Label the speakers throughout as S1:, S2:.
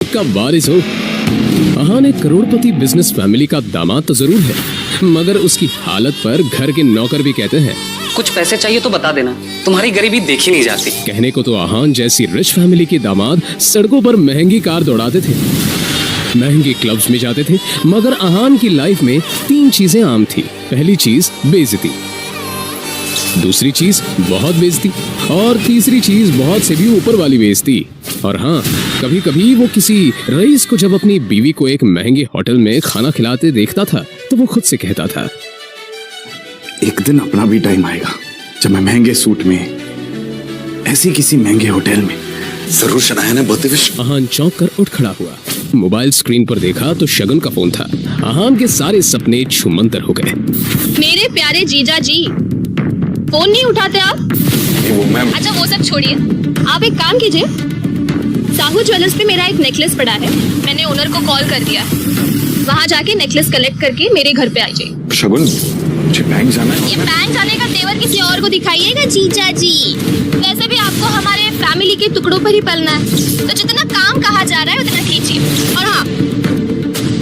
S1: पक्का वारिस हो। अहान एक करोड़पति बिजनेस फैमिली का दामाद तो जरूर है, मगर उसकी हालत पर घर के नौकर भी कहते हैं
S2: कुछ पैसे चाहिए तो बता देना, तुम्हारी गरीबी देखी नहीं जाती।
S1: कहने को तो अहान जैसी रिच फैमिली के दामाद सड़कों पर महंगी कार दौड़ाते थे, महंगे क्लब्स में जाते थे, मगर अहान की लाइफ में 3 चीजें आम थी। पहली चीज बेइज्जती, दूसरी चीज बहुत बेइज्जती, और तीसरी चीज बहुत से भी ऊपर वाली बेइज्जती। और हाँ, कभी कभी वो किसी रईस को जब अपनी बीवी को एक महंगे होटल में खाना खिलाते देखता था तो वो खुद से कहता था,
S3: एक दिन अपना भी टाइम आएगा जब मैं महंगे सूट में ऐसी किसी महंगे होटल में जरूर शनाया ने बर्थडे विश।
S1: अहान चौंक कर उठ खड़ा हुआ। मोबाइल स्क्रीन पर देखा तो शगुन का फोन था। अहान के सारे सपने छूमंतर हो गए।
S4: मेरे प्यारे जीजा जी, फोन नहीं उठाते आप?
S3: वो मैम।
S4: अच्छा वो सब छोड़िए, आप एक काम कीजिए, साहू ज्वेलर्स पे मेरा एक नेकलेस पड़ा है, मैंने ओनर को कॉल कर दिया, वहाँ जाके नेकलेस कलेक्ट करके मेरे घर पे आ जाइए।
S3: शगुन, मुझे बैंक जाना है।
S4: ये बैंक जाने का तेवर किसी और को दिखाइएगा जीजा जी। वैसे भी आपको हमारे फैमिली के टुकड़ों पर ही पलना है, तो जितना काम कहा जा रहा है उतना कीजिए। और हाँ,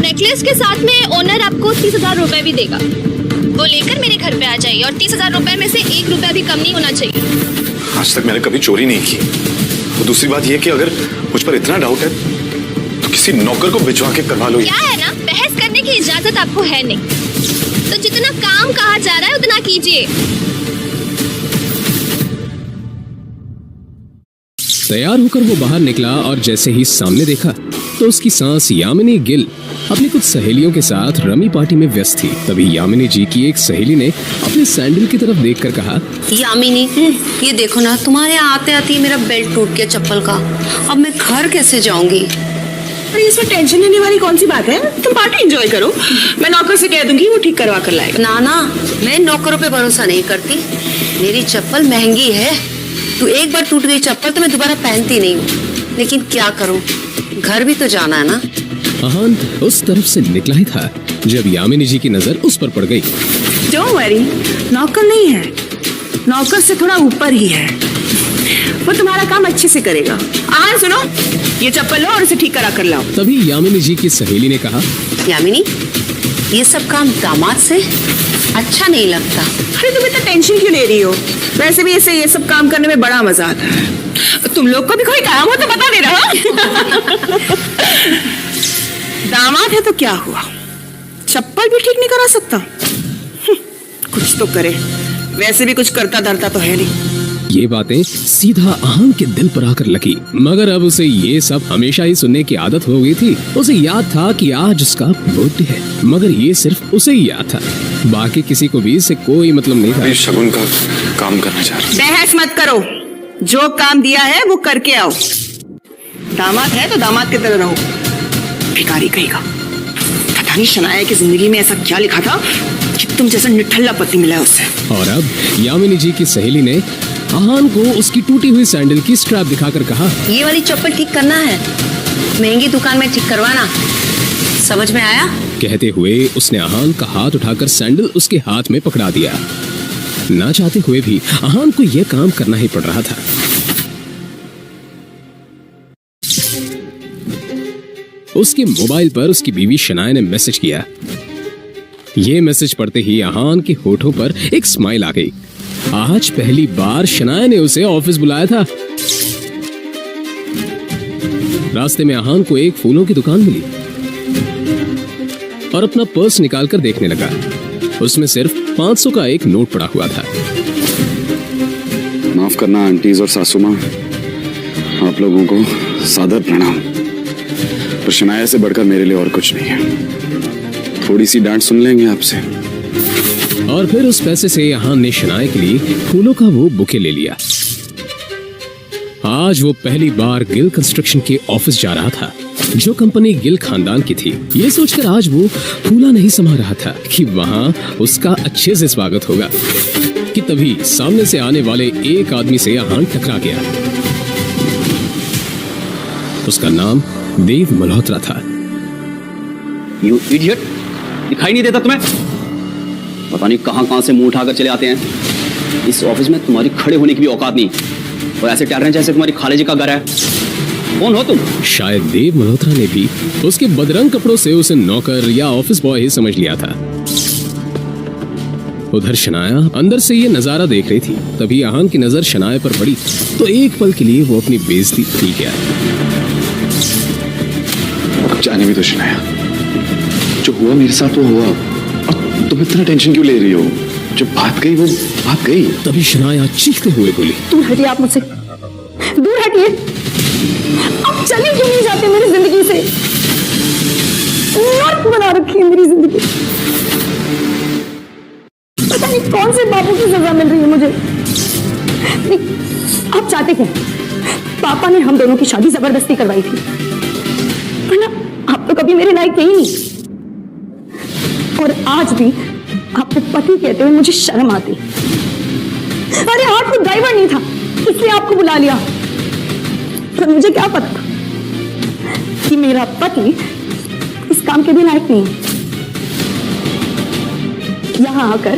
S4: नेकलेस के साथ में ओनर आपको 30,000 रुपए भी देगा, वो लेकर मेरे घर पे आ जाइए। और 30,000 रुपए में से 1 रुपया भी कम नहीं होना चाहिए।
S3: आज तक मैंने कभी चोरी नहीं की। और दूसरी बात यह कि अगर मुझ पर इतना डाउट है तो किसी नौकर को भिजवा के करवा लो।
S4: क्या है ना, बहस करने की इजाजत आपको है नहीं, तो जितना काम कहा जा रहा है उतना कीजिए।
S1: तैयार होकर वो बाहर निकला और जैसे ही सामने देखा तो उसकी सांस यामिनी गिल अपनी कुछ सहेलियों के साथ रमी पार्टी में व्यस्त थी। तभी यामिनी जी की एक सहेली ने अपने सैंडल की तरफ देखकर कहा,
S5: यामिनी, ये देखो ना, तुम्हारे आते आते मेरा बेल्ट टूट गया चप्पल का, अब मैं घर कैसे जाऊंगी?
S6: अरे इसमें टेंशन लेने वाली कौन सी बात है, तुम पार्टी एंजॉय करो, मैं नौकर से कह दूंगी वो ठीक करवा कर लाएगा।
S5: ना ना, मैं नौकरों पे भरोसा नहीं करती, मेरी चप्पल महंगी है, तो एक बार टूट गई चप्पल तो मैं दोबारा पहनती नहीं हूँ, लेकिन क्या करूँ, घर भी तो जाना है ना।
S1: अहान उस तरफ से निकला ही था जब यामिनी जी की नजर उस पर पड़ गई।
S6: डोंट वरी, नौकर नहीं है, नौकर से थोड़ा ऊपर ही है, वो तुम्हारा काम अच्छे से करेगा। हाँ सुनो, ये चप्पल लो और इसे ठीक करा कर लाओ।
S1: तभी यामिनी जी की सहेली ने कहा,
S5: यामिनी, ये सब काम दामाद से अच्छा नहीं लगता।
S6: अरे तुम इतना टेंशन क्यों ले रही हो, वैसे भी इसे ये सब काम करने में बड़ा मजा आता है। तुम लोग को भी कोई काम हो तो बता देना। दामाद है तो क्या हुआ, चप्पल भी ठीक नहीं करा सकता? कुछ तो करे, वैसे भी कुछ करता धरता तो है नहीं।
S1: ये बातें सीधा अहान के दिल पर आकर लगी, मगर अब उसे ये सब हमेशा ही सुनने की आदत हो गई थी। उसे याद था कि आज उसका बर्थडे है, मगर ये सिर्फ उसे ही याद था, बाकी किसी को भी इससे कोई मतलब नहीं था।
S3: शगुन का काम करना चाह रहा।
S6: बहस मत करो, जो काम दिया है वो करके आओ। दामाद है तो दामाद की तरह रहो, भिखारी कहेगा। पता नहीं शनाया की जिंदगी में ऐसा क्या लिखा था कि तुम जैसा निठल्ला पति मिला है उससे।
S1: और अब यामिनी जी की सहेली ने अहान को उसकी टूटी हुई सैंडल की स्ट्रैप दिखाकर कहा,
S5: ये वाली चप्पल ठीक करना है, महंगी दुकान में ठीक करवाना, समझ में आया?
S1: कहते हुए उसने अहान का हाथ उठाकर सैंडल उसके हाथ में पकड़ा दिया। ना चाहते हुए भी अहान को यह काम करना ही पड़ रहा था। उसके मोबाइल पर उसकी बीवी शनाया ने मैसेज किया। ये मैसेज पढ़ते ही अहान के होठों पर एक स्माइल आ गई। आज पहली बार शनाया ने उसे ऑफिस बुलाया था। रास्ते में अहान को एक फूलों की दुकान मिली और अपना पर्स निकालकर देखने लगा। उसमें सिर्फ 500 का एक नोट पड़ा हुआ था।
S3: माफ करना आंटीज और सासू माँ, आप लोगों को सादर प्रणाम। पर शनाया से बढ़कर मेरे लिए और कुछ नहीं है। थोड़ी सी डांट सुन लेंगे आपसे।
S1: और फिर उस पैसे से अहान ने शनाया के लिए फूलों का वो बुके ले लिया। आज वो पहली बार गिल कंस्ट्रक्शन के ऑफिस जा रहा था, जो कंपनी गिल खानदान की थी। ये सोचकर आज वो फूला नहीं समा रहा था कि वहां उसका अच्छे से स्वागत होगा, कि तभी सामने से आने वाले एक आदमी से अहान टकरा गया। उसका नाम देव मल्होत्रा था।
S7: यू इडियट, दिखाई नहीं देता तुम्हें? पता नहीं कहां से मुंह उठाकर चले आते हैं। इस ऑफिस में तुम्हारी खड़े होने की भी औकात नहीं, और ऐसे टहल रहे हैं जैसे तुम्हारी खाले जी का घर है। कौन हो तुम?
S1: शायद देव मल्होत्रा ने भी उसके बदरंग कपड़ों से उसे नौकर या ऑफिस बॉय ही समझ लिया था। उधर शनाया अंदर से ये नजारा देख रही थी। तभी आहान की नजर शनाया पर पड़ी तो एक पल के लिए वो अपनी बेइज्जती भूल गया।
S3: जाने भी तो शनाया, जो हुआ मेरे साथ वो हुआ। अब तुम इतना टेंशन क्यों ले रही हो? जब बात गई वो बात गई।
S1: तभी शनाया चीखते हुए बोली,
S8: दूर हटिए आप मुझसे, दूर हटिए। आप चले क्यों नहीं जाते मेरी जिंदगी से? नर्क बना रखी है मेरी जिंदगी। पता नहीं कौन से बाबू की सजा मिल रही है मुझे। नहीं, आप चाहते क्या? पापा ने हम दोनों की शादी जबरदस्ती करवाई थी, वरना आप तो कभी मेरे लायक थे ही नहीं। और आज भी आपको पति कहते हुए मुझे शर्म आती। अरे हाथ में ड्राइवर नहीं था इसलिए आपको बुला लिया, पर मुझे क्या पता था कि मेरा पति इस काम के भी लायक नहीं है। यहां आकर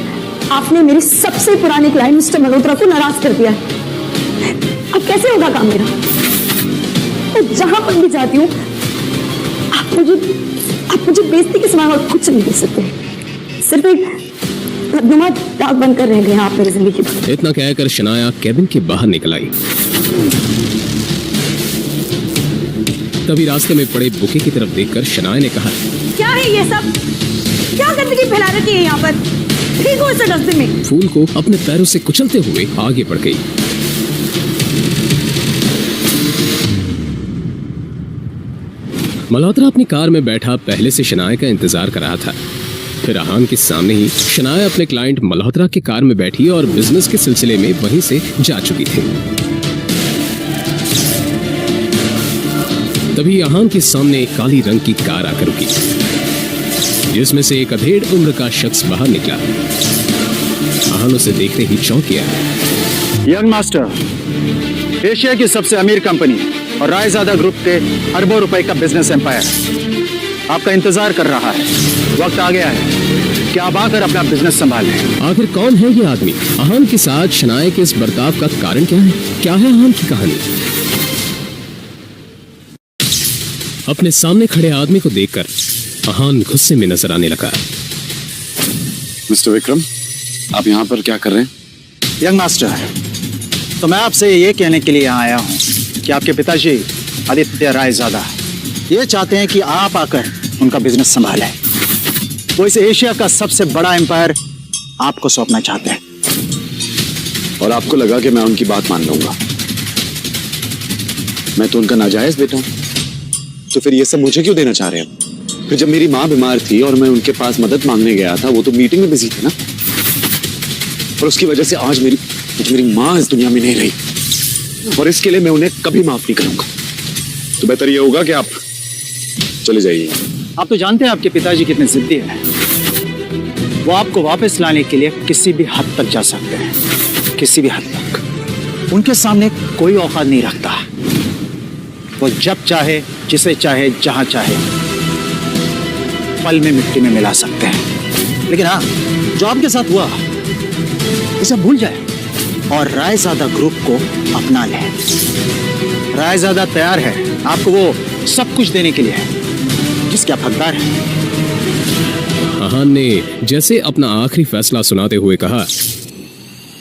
S8: आपने मेरे सबसे पुराने क्लाइंट मिस्टर मल्होत्रा को नाराज कर दिया है। अब कैसे होगा काम मेरा? तो जहां पर भी जाती हूं आप मुझे बेइज्जती के सिवा और कुछ नहीं दे सकते। सिर्फ एक बदनुमा दाग बनकर रह गए हैं आप मेरी जिंदगी में।
S1: इतना कहकर शनाया केबिन के बाहर निकल आई। तभी रास्ते में पड़े बुके की तरफ देखकर शनाया ने कहा,
S8: क्या है ये सब? क्या गंदगी फैला रखी है यहाँ पर? ठीक हो इसे डस्टबिन में।
S1: फूल को अपने पैरों से कुचलते हुए आगे बढ़ गई। मल्होत्रा अपनी कार में बैठा पहले से शनाया का इंतजार कर रहा था। फिर आहान के सामने ही शनाया अपने क्लाइंट मल्होत्रा की कार में बैठी और बिजनेस के सिलसिले में वहीं से जा चुकी थी। तभी आहान के सामने एक काली रंग की कार आकर रुकी, जिसमें से एक अधेड़ उम्र का शख्स बाहर निकला। आहान उसे देखते ही चौंक गया।
S9: यंग मास्टर, एशिया की सबसे अमीर कंपनी और रायजादा ग्रुप के अरबों रुपए का बिजनेस एम्पायर आपका इंतजार कर रहा है। वक्त आ गया है कि आप आकर अपना बिजनेस संभालें।
S1: आखिर कौन है ये आदमी? आहान के साथ शनाया के इस बर्ताव का कारण क्या है? क्या है आहान की कहानी? अपने सामने खड़े आदमी को देखकर आहान गुस्से में नजर आने लगा।
S3: मिस्टर विक्रम, आप यहाँ पर क्या कर रहे हैं?
S9: यंग मास्टर, तो मैं आपसे ये कहने के लिए यहाँ आया हूँ कि आपके पिताजी आदित्य रायजादा ये चाहते हैं कि आप आकर उनका बिजनेस संभालें। वो इस एशिया का सबसे बड़ा एम्पायर आपको सौंपना चाहते हैं।
S3: और आपको लगा कि मैं उनकी बात मान लूंगा? मैं तो उनका नाजायज बेटा हूं, तो फिर ये सब मुझे क्यों देना चाह रहे हैं? फिर जब मेरी माँ बीमार थी और मैं उनके पास मदद मांगने गया था, वो तो मीटिंग में बिजी थे ना। और उसकी वजह से आज मेरी माँ इस दुनिया में नहीं रही, और इसके लिए मैं उन्हें कभी माफ नहीं करूंगा। तो बेहतर ये होगा कि आप चले जाइए।
S9: आप तो जानते हैं आपके पिताजी कितने जिद्दी हैं। वो आपको वापस लाने के लिए किसी भी हद तक जा सकते हैं, किसी भी हद तक। उनके सामने कोई औकात नहीं रखता। वो जब चाहे, जिसे चाहे, जहां चाहे पल में मिट्टी में मिला सकते हैं। लेकिन हाँ, जो आपके साथ हुआ इसे भूल जाए और रायजादा ग्रुप को अपना ले। रायजादा तैयार है आपको वो सब कुछ देने के लिए जिसके आप हकदार हैं।
S1: आहान ने जैसे अपना आखिरी फैसला सुनाते हुए कहा,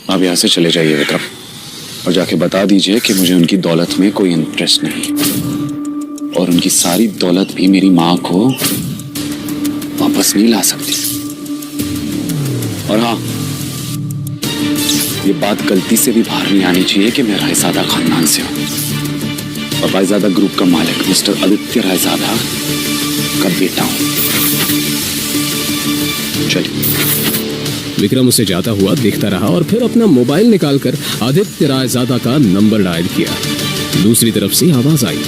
S3: आप यहाँ से चले जाइए विक्रम, और जाके बता दीजिए कि मुझे उनकी दौलत में कोई इंटरेस्ट नहीं, और उनकी सारी दौलत भी मेरी माँ को वापस नहीं ला सकती। और हाँ, ये बात गलती से भी बाहर नहीं आनी चाहिए कि मैं रायजादा खानदान से हूँ, और रायजादा ग्रुप का मालिक मिस्टर आदित्य रायजादा का बेटा हूँ। चलिए।
S1: विक्रम उसे जाता हुआ देखता रहा और फिर अपना मोबाइल निकालकर आदित्य रायजादा का नंबर डायल किया। दूसरी तरफ से आवाज आई,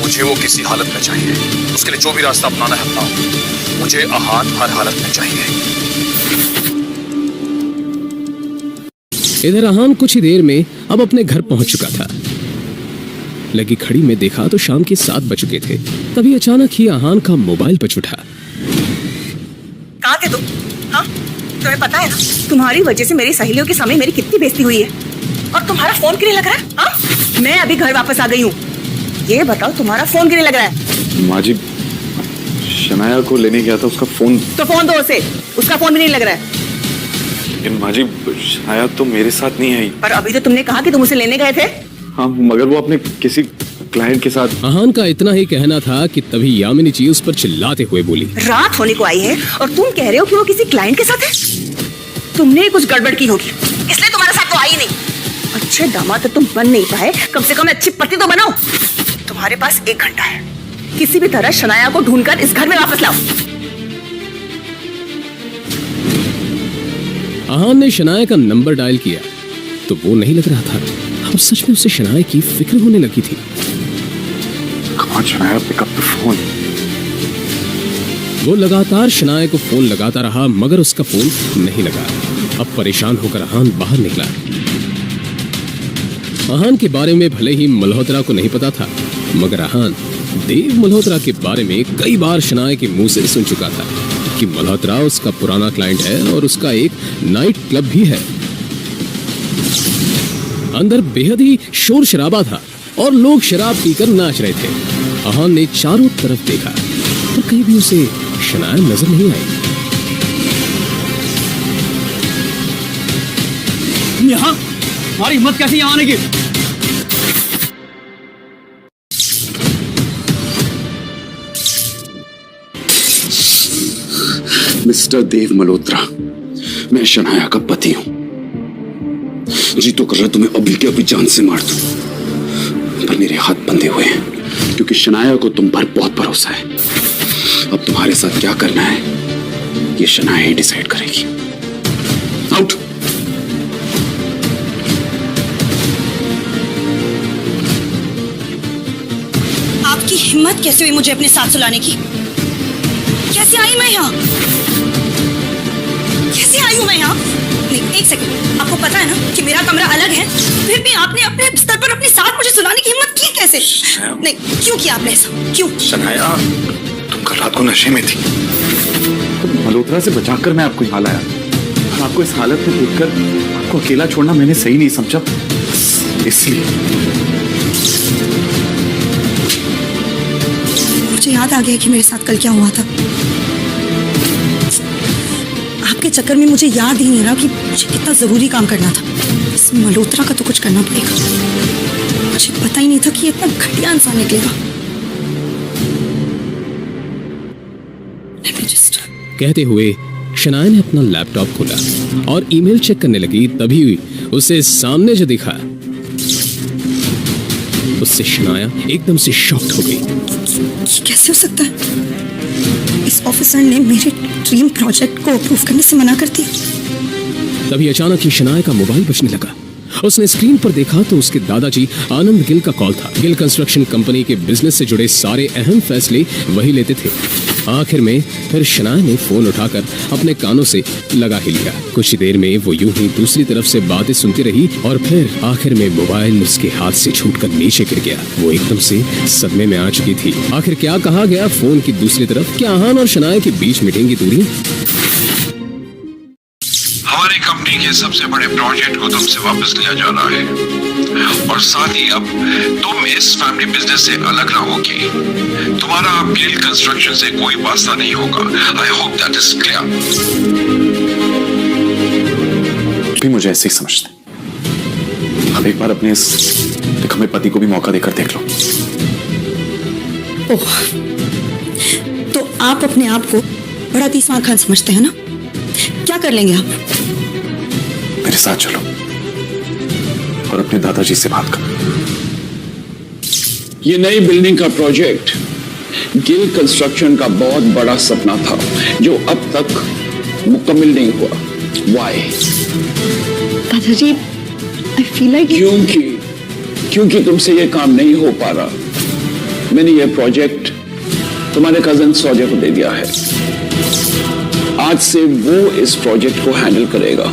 S10: मुझे वो किसी हालत में चाहिए। उसके लिए जो भी रास्ता अपनाना है अपनाओ। मुझे आहान हर हालत में चाहिए।
S1: इधर आहान कुछ ही देर में अब अपने घर पहुंच चुका था। लगी घड़ी में देखा तो शाम के 7 बज चुके थे। तभी अचानक ही आहान का मोबाइल बज उठा।
S6: कहाँ थे तुम? हाँ, तुम्हें पता है ना तुम्हारी वजह से मेरी सहेलियों के सामने मेरी कितनी बेइज्जती हुई है, और तुम्हारा फोन क्यों नहीं लग रहा है? हाँ? मैं अभी घर वापस आ गई हूँ। ये बताओ तुम्हारा फोन क्यों नहीं लग रहा है?
S3: माँ जी, शनाया को लेने गया था, उसका फोन।
S6: तो फोन दो उसे, उसका फोन भी नहीं लग रहा है।
S3: लेकिन माँ जी, शनाया तो मेरे साथ नहीं आई।
S6: पर अभी तो तुमने कहा कि तुम उसे लेने गए थे।
S3: हाँ, मगर वो अपने किसी क्लाइंट के साथ।
S1: आहान का इतना ही कहना था कि तभी यामिनी जी उस पर चिल्लाते हुए बोली,
S6: रात होने को आई है और तुम कह रहे हो कि वो किसी क्लाइंट के साथ है? तुमने कुछ गड़बड़ की होगी, इसलिए तुम्हारे साथ वो आई नहीं। अच्छे दामाद तो तुम बन नहीं पाए, कम से कम अच्छी पति तो बनो। तुम्हारे पास 1 घंटा है, किसी भी तरह शनाया को ढूंढकर इस घर में वापस लाओ।
S1: आहान ने शनाया का नंबर डायल किया तो वो नहीं लग रहा था। अब सच में उसे शनाया की फिक्र होने लगी थी।
S3: कौन Shanaya, pick up the phone.
S1: वो लगातार शनाया को फोन लगाता रहा मगर उसका फोन नहीं लगा। अब परेशान होकर आहान बाहर निकला। आहान के बारे में भले ही मल्होत्रा को नहीं पता था, मगर आहान देव मल्होत्रा के बारे में कई बार शनाया के मुंह से सुन चुका था कि मल्होत्रा उसका पुराना क्लाइंट है और उसका एक नाइट क्लब भी है। अंदर बेहद ही शोर शराबा था और लोग शराब पीकर नाच रहे थे। आहान ने चारों तरफ देखा पर कहीं भी उसे शनाया नजर नहीं आई।
S7: यहाँ हमारी हिम्मत कैसी यहाँ आने की?
S3: मिस्टर देव मल्होत्रा, मैं शनाया का पति हूं। जी तो कर रहा तुम्हें अभी के अभी जान से मार दूं, पर मेरे हाथ बंधे हुए हैं क्योंकि शनाया को तुम पर बहुत भरोसा है। अब तुम्हारे साथ क्या करना है ये शनाया ही डिसाइड करेगी। आउट।
S8: आपकी हिम्मत कैसे हुई मुझे अपने साथ सुलाने की? कैसे आई मैं यहाँ? कैसे आई हूँ मैं यहाँ? नहीं, एक सेकंड, आपको पता है ना कि मेरा कमरा अलग है, फिर भी आपने अपने स्तर पर अपने साथ मुझे सुलाने की हिम्मत की कैसे? नहीं, क्यों किया आपने ऐसा? क्यों?
S10: शनाया, तुम कल रात को नशे में थी।
S3: तो मल्होत्रा से बचाकर मैं आपको यहाँ लाया और आपको इस हालत में देखकर आपको अकेला छोड़ना मैंने सही नहीं समझा, इसलिए।
S8: मुझे याद आ गया कि मेरे साथ कल क्या हुआ था। आपके चक्कर में मुझे याद ही नहीं रहा कि मुझे कितना जरूरी काम करना था। इस मल्होत्रा का तो कुछ करना पड़ेगा। मुझे पता ही नहीं था कि इतना घटिया इंसान निकलेगा।
S1: कहते हुए शनाया ने अपना लैपटॉप खोला और ईमेल चेक करने लगी। तभी उसे सामने जो दिखा उससे शनाया एकदम से शॉक्ड हो गई।
S8: ये कैसे हो सकता है? इस ऑफिसर ने मेरे ड्रीम प्रोजेक्ट को अप्रूव करने से मना कर दिया।
S1: तभी अचानक ही शनाया का मोबाइल बजने लगा। उसने स्क्रीन पर देखा तो उसके दादाजी आनंद गिल का कॉल था। गिल कंस्ट्रक्शन कंपनी के बिजनेस से जुड़े सारे अहम फैसले वही लेते थे। आखिर में फिर शनाया ने फोन उठाकर अपने कानों से लगा ही लिया। कुछ देर में वो यूं ही दूसरी तरफ से बातें सुनती रही और फिर आखिर में मोबाइल उसके हाथ से छूटकर नीचे गिर गया। वो एकदम से सदमे में आ चुकी थी। आखिर क्या कहा गया फोन की दूसरी तरफ? क्या आहान और शनाया के बीच मिटेंगी दूरी?
S10: हमारी कंपनी के सबसे बड़े प्रोजेक्ट को तुमसे वापस लिया जा रहा है और साथ ही अब तुम इस फैमिली बिजनेस से अलग रहोगी। तुम्हारा अब गिल कंस्ट्रक्शन से कोई वास्ता नहीं होगा। I hope that is clear.
S3: भी मुझे ऐसे ही समझते। अब एक बार अपने इस निकम्मे पति को भी मौका देकर देख लो।
S8: ओह, तो आप अपने आप को बड़ा तीसवार खान समझते हैं ना? क्या कर लेंगे आप?
S3: मेरे साथ चलो और अपने दादाजी से बात करो।
S11: ये नई बिल्डिंग का प्रोजेक्ट गिल कंस्ट्रक्शन का बहुत बड़ा सपना था जो अब तक मुकम्मल नहीं हुआ। वाई?
S8: दादाजी, आई फील लाइक
S11: क्योंकि तुमसे ये काम नहीं हो पा रहा। मैंने ये प्रोजेक्ट तुम्हारे कजन सौजय को दे दिया है। आज से वो इस प्रोजेक्ट को हैंडल करेगा।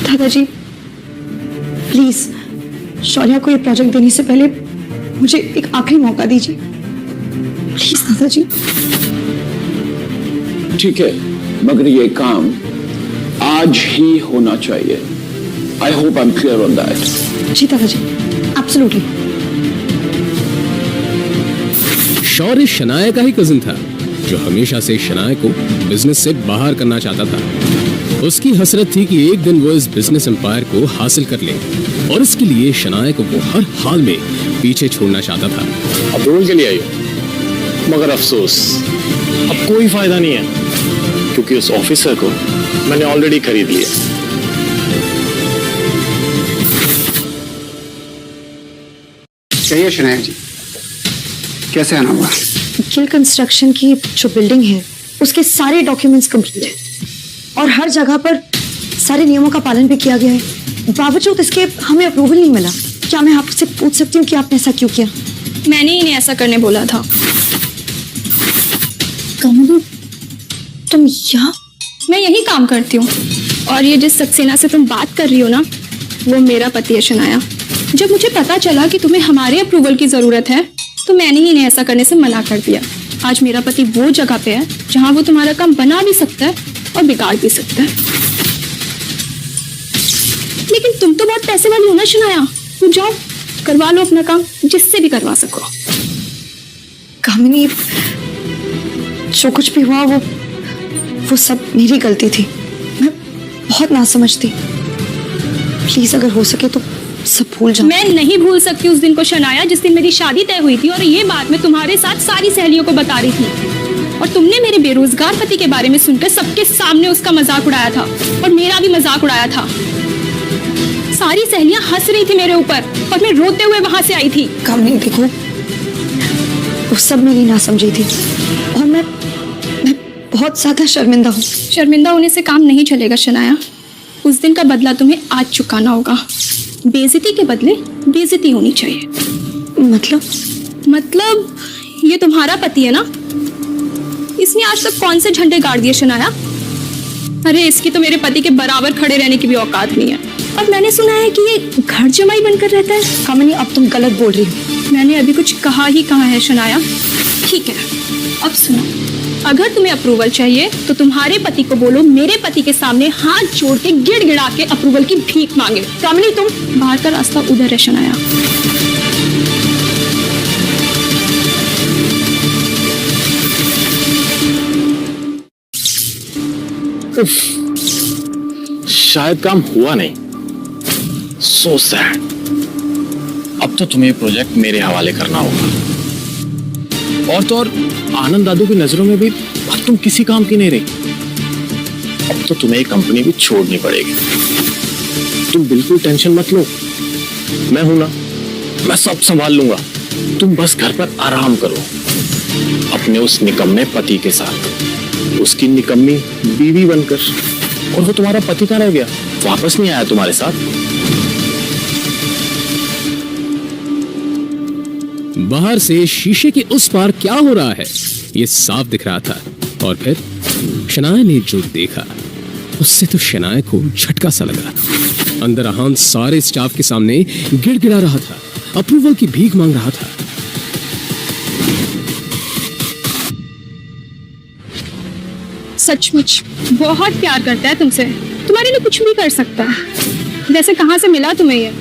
S8: दादाजी, प्लीज शौर्या को ये प्रोजेक्ट देने से पहले मुझे एक आखिरी मौका दीजिए। प्लीज दादाजी।
S11: ठीक है, मगर ये काम आज ही होना चाहिए। I hope I am clear on that.
S8: जी दादाजी। एब्सोल्युटली।
S1: शौर्य शनाया का ही कजिन था जो हमेशा से शनाया को बिजनेस से बाहर करना चाहता था। उसकी हसरत थी कि एक दिन वो इस बिजनेस एम्पायर को हासिल कर ले और इसके लिए शनाया को वो हर हाल में पीछे छोड़ना चाहता था।
S12: अप्रूवल के लिए आई हो, मगर अफसोस अब कोई फायदा नहीं है क्योंकि उस ऑफिसर को मैंने ऑलरेडी खरीद लिया।
S13: कहिए शनाया जी, कैसे आना हुआ?
S8: गिल कंस्ट्रक्शन की जो बिल्डिंग है उसके सारे डॉक्यूमेंट्स कंप्लीट हैं और हर जगह पर सारे नियमों का पालन भी किया गया है। बावजूद इसके हमें अप्रूवल नहीं मिला। क्या मैं आपसे पूछ सकती हूँ कि आपने ऐसा क्यों किया?
S4: मैंने इन्हें ऐसा करने बोला था।
S8: कमल, तुम यहाँ?
S4: मैं यही काम करती हूँ और ये जिस सक्सेना से तुम बात कर रही हो ना, वो मेरा पति है शनाया। जब मुझे पता चला कि तुम्हें हमारे अप्रूवल की जरूरत है तो मैंने ही इन्हें ऐसा करने से मना कर दिया। आज मेरा पति वो जगह पे है जहाँ वो तुम्हारा काम बना भी सकता है और बिगाड़ भी सकता है। लेकिन तुम तो बहुत पैसे वाली हो ना शनाया, तुम जाओ करवा लो अपना काम, जिससे भी करवा सको।
S8: कामिनी, जो कुछ भी हुआ वो सब मेरी गलती थी। मैं बहुत नासमझ थी। प्लीज अगर हो सके तो सब भूल जाओ।
S4: मैं नहीं भूल सकती उस दिन को शनाया जिस दिन मेरी शादी तय हुई थी और ये बात मैं तुम्हारे साथ सारी सहेलियों को बता रही थी और तुमने मेरे बेरोजगार पति के बारे में सुनकर सबके सामने उसका मजाक उड़ाया था और मेरा भी मजाक उड़ाया था। सारी सहेलियां हंस रही थी मेरे ऊपर और मैं रोते हुए वहां से आई थी।
S8: कामिनी देखो, वो सब मेरी नासमझी थी और मैं बहुत ज्यादा शर्मिंदा हूँ।
S4: शर्मिंदा होने से काम नहीं चलेगा शनाया। उस दिन का बदला तुम्हें आज चुकाना होगा। बेइज्जती के बदले बेइज्जती होनी चाहिए। मतलब ये तुम्हारा पति है ना, इसने आज तक कौन से झंडे गाड़ दिए शनाया? अरे इसकी तो मेरे पति के बराबर खड़े रहने की भी औकात नहीं है। और मैंने सुना है कि ये घर जमाई बनकर रहता है।
S8: कामिनी, अब तुम गलत बोल रही हो।
S4: मैंने अभी कुछ कहा ही कहा है शनाया। ठीक है, अब सुनो, अगर तुम्हें अप्रूवल चाहिए तो तुम्हारे पति को बोलो मेरे पति के सामने हाथ जोड़ के गिड़गिड़ा के अप्रूवल की भीख मांगे। कामिनी, तुम बाहर का रास्ता उधर है शनाया।
S12: शायद काम हुआ नहीं। So sad. अब तो तुम्हें प्रोजेक्ट मेरे हवाले करना होगा। और तो और आनंद दादू की नजरों में भी अब तुम किसी काम की नहीं रही। अब तो तुम्हें ये कंपनी भी छोड़नी पड़ेगी। तुम बिल्कुल टेंशन मत लो, मैं हूं ना, मैं सब संभाल लूंगा। तुम बस घर पर आराम करो अपने उस निकम्मे पति के साथ, उसकी निकम्मी बीवी बनकर। और वो तुम्हारा पति कहाँ रह गया? वापस नहीं आया तुम्हारे साथ?
S1: बाहर से शीशे के उस पार क्या हो रहा है ये साफ दिख रहा था। और फिर शनाया ने जो देखा उससे तो शनाया को झटका सा लगा। अंदर अहान सारे स्टाफ के सामने गिड़गिड़ा रहा था, अप्रूवल की भीख मांग रहा था।
S4: सचमुच बहुत प्यार करता है तुमसे, तुम्हारे लिए कुछ भी कर सकता है। वैसे कहाँ से मिला तुम्हें ये?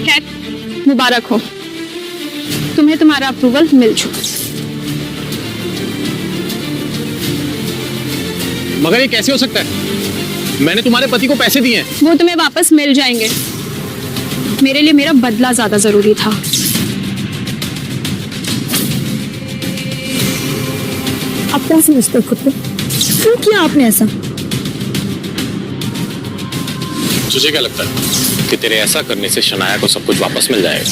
S4: खैर मुबारक हो, तुम्हें तुम्हारा अप्रूवल मिल चुका।
S12: मगर ये कैसे हो सकता है? मैंने तुम्हारे पति को पैसे दिए हैं।
S4: वो तुम्हें वापस मिल जाएंगे। मेरे लिए मेरा बदला ज्यादा जरूरी था।
S8: आप क्या समझते हो खुद को? क्यों किया आपने ऐसा?
S12: तुझे क्या लगता है कि तेरे ऐसा करने से शनाया को सब कुछ वापस मिल जाएगा?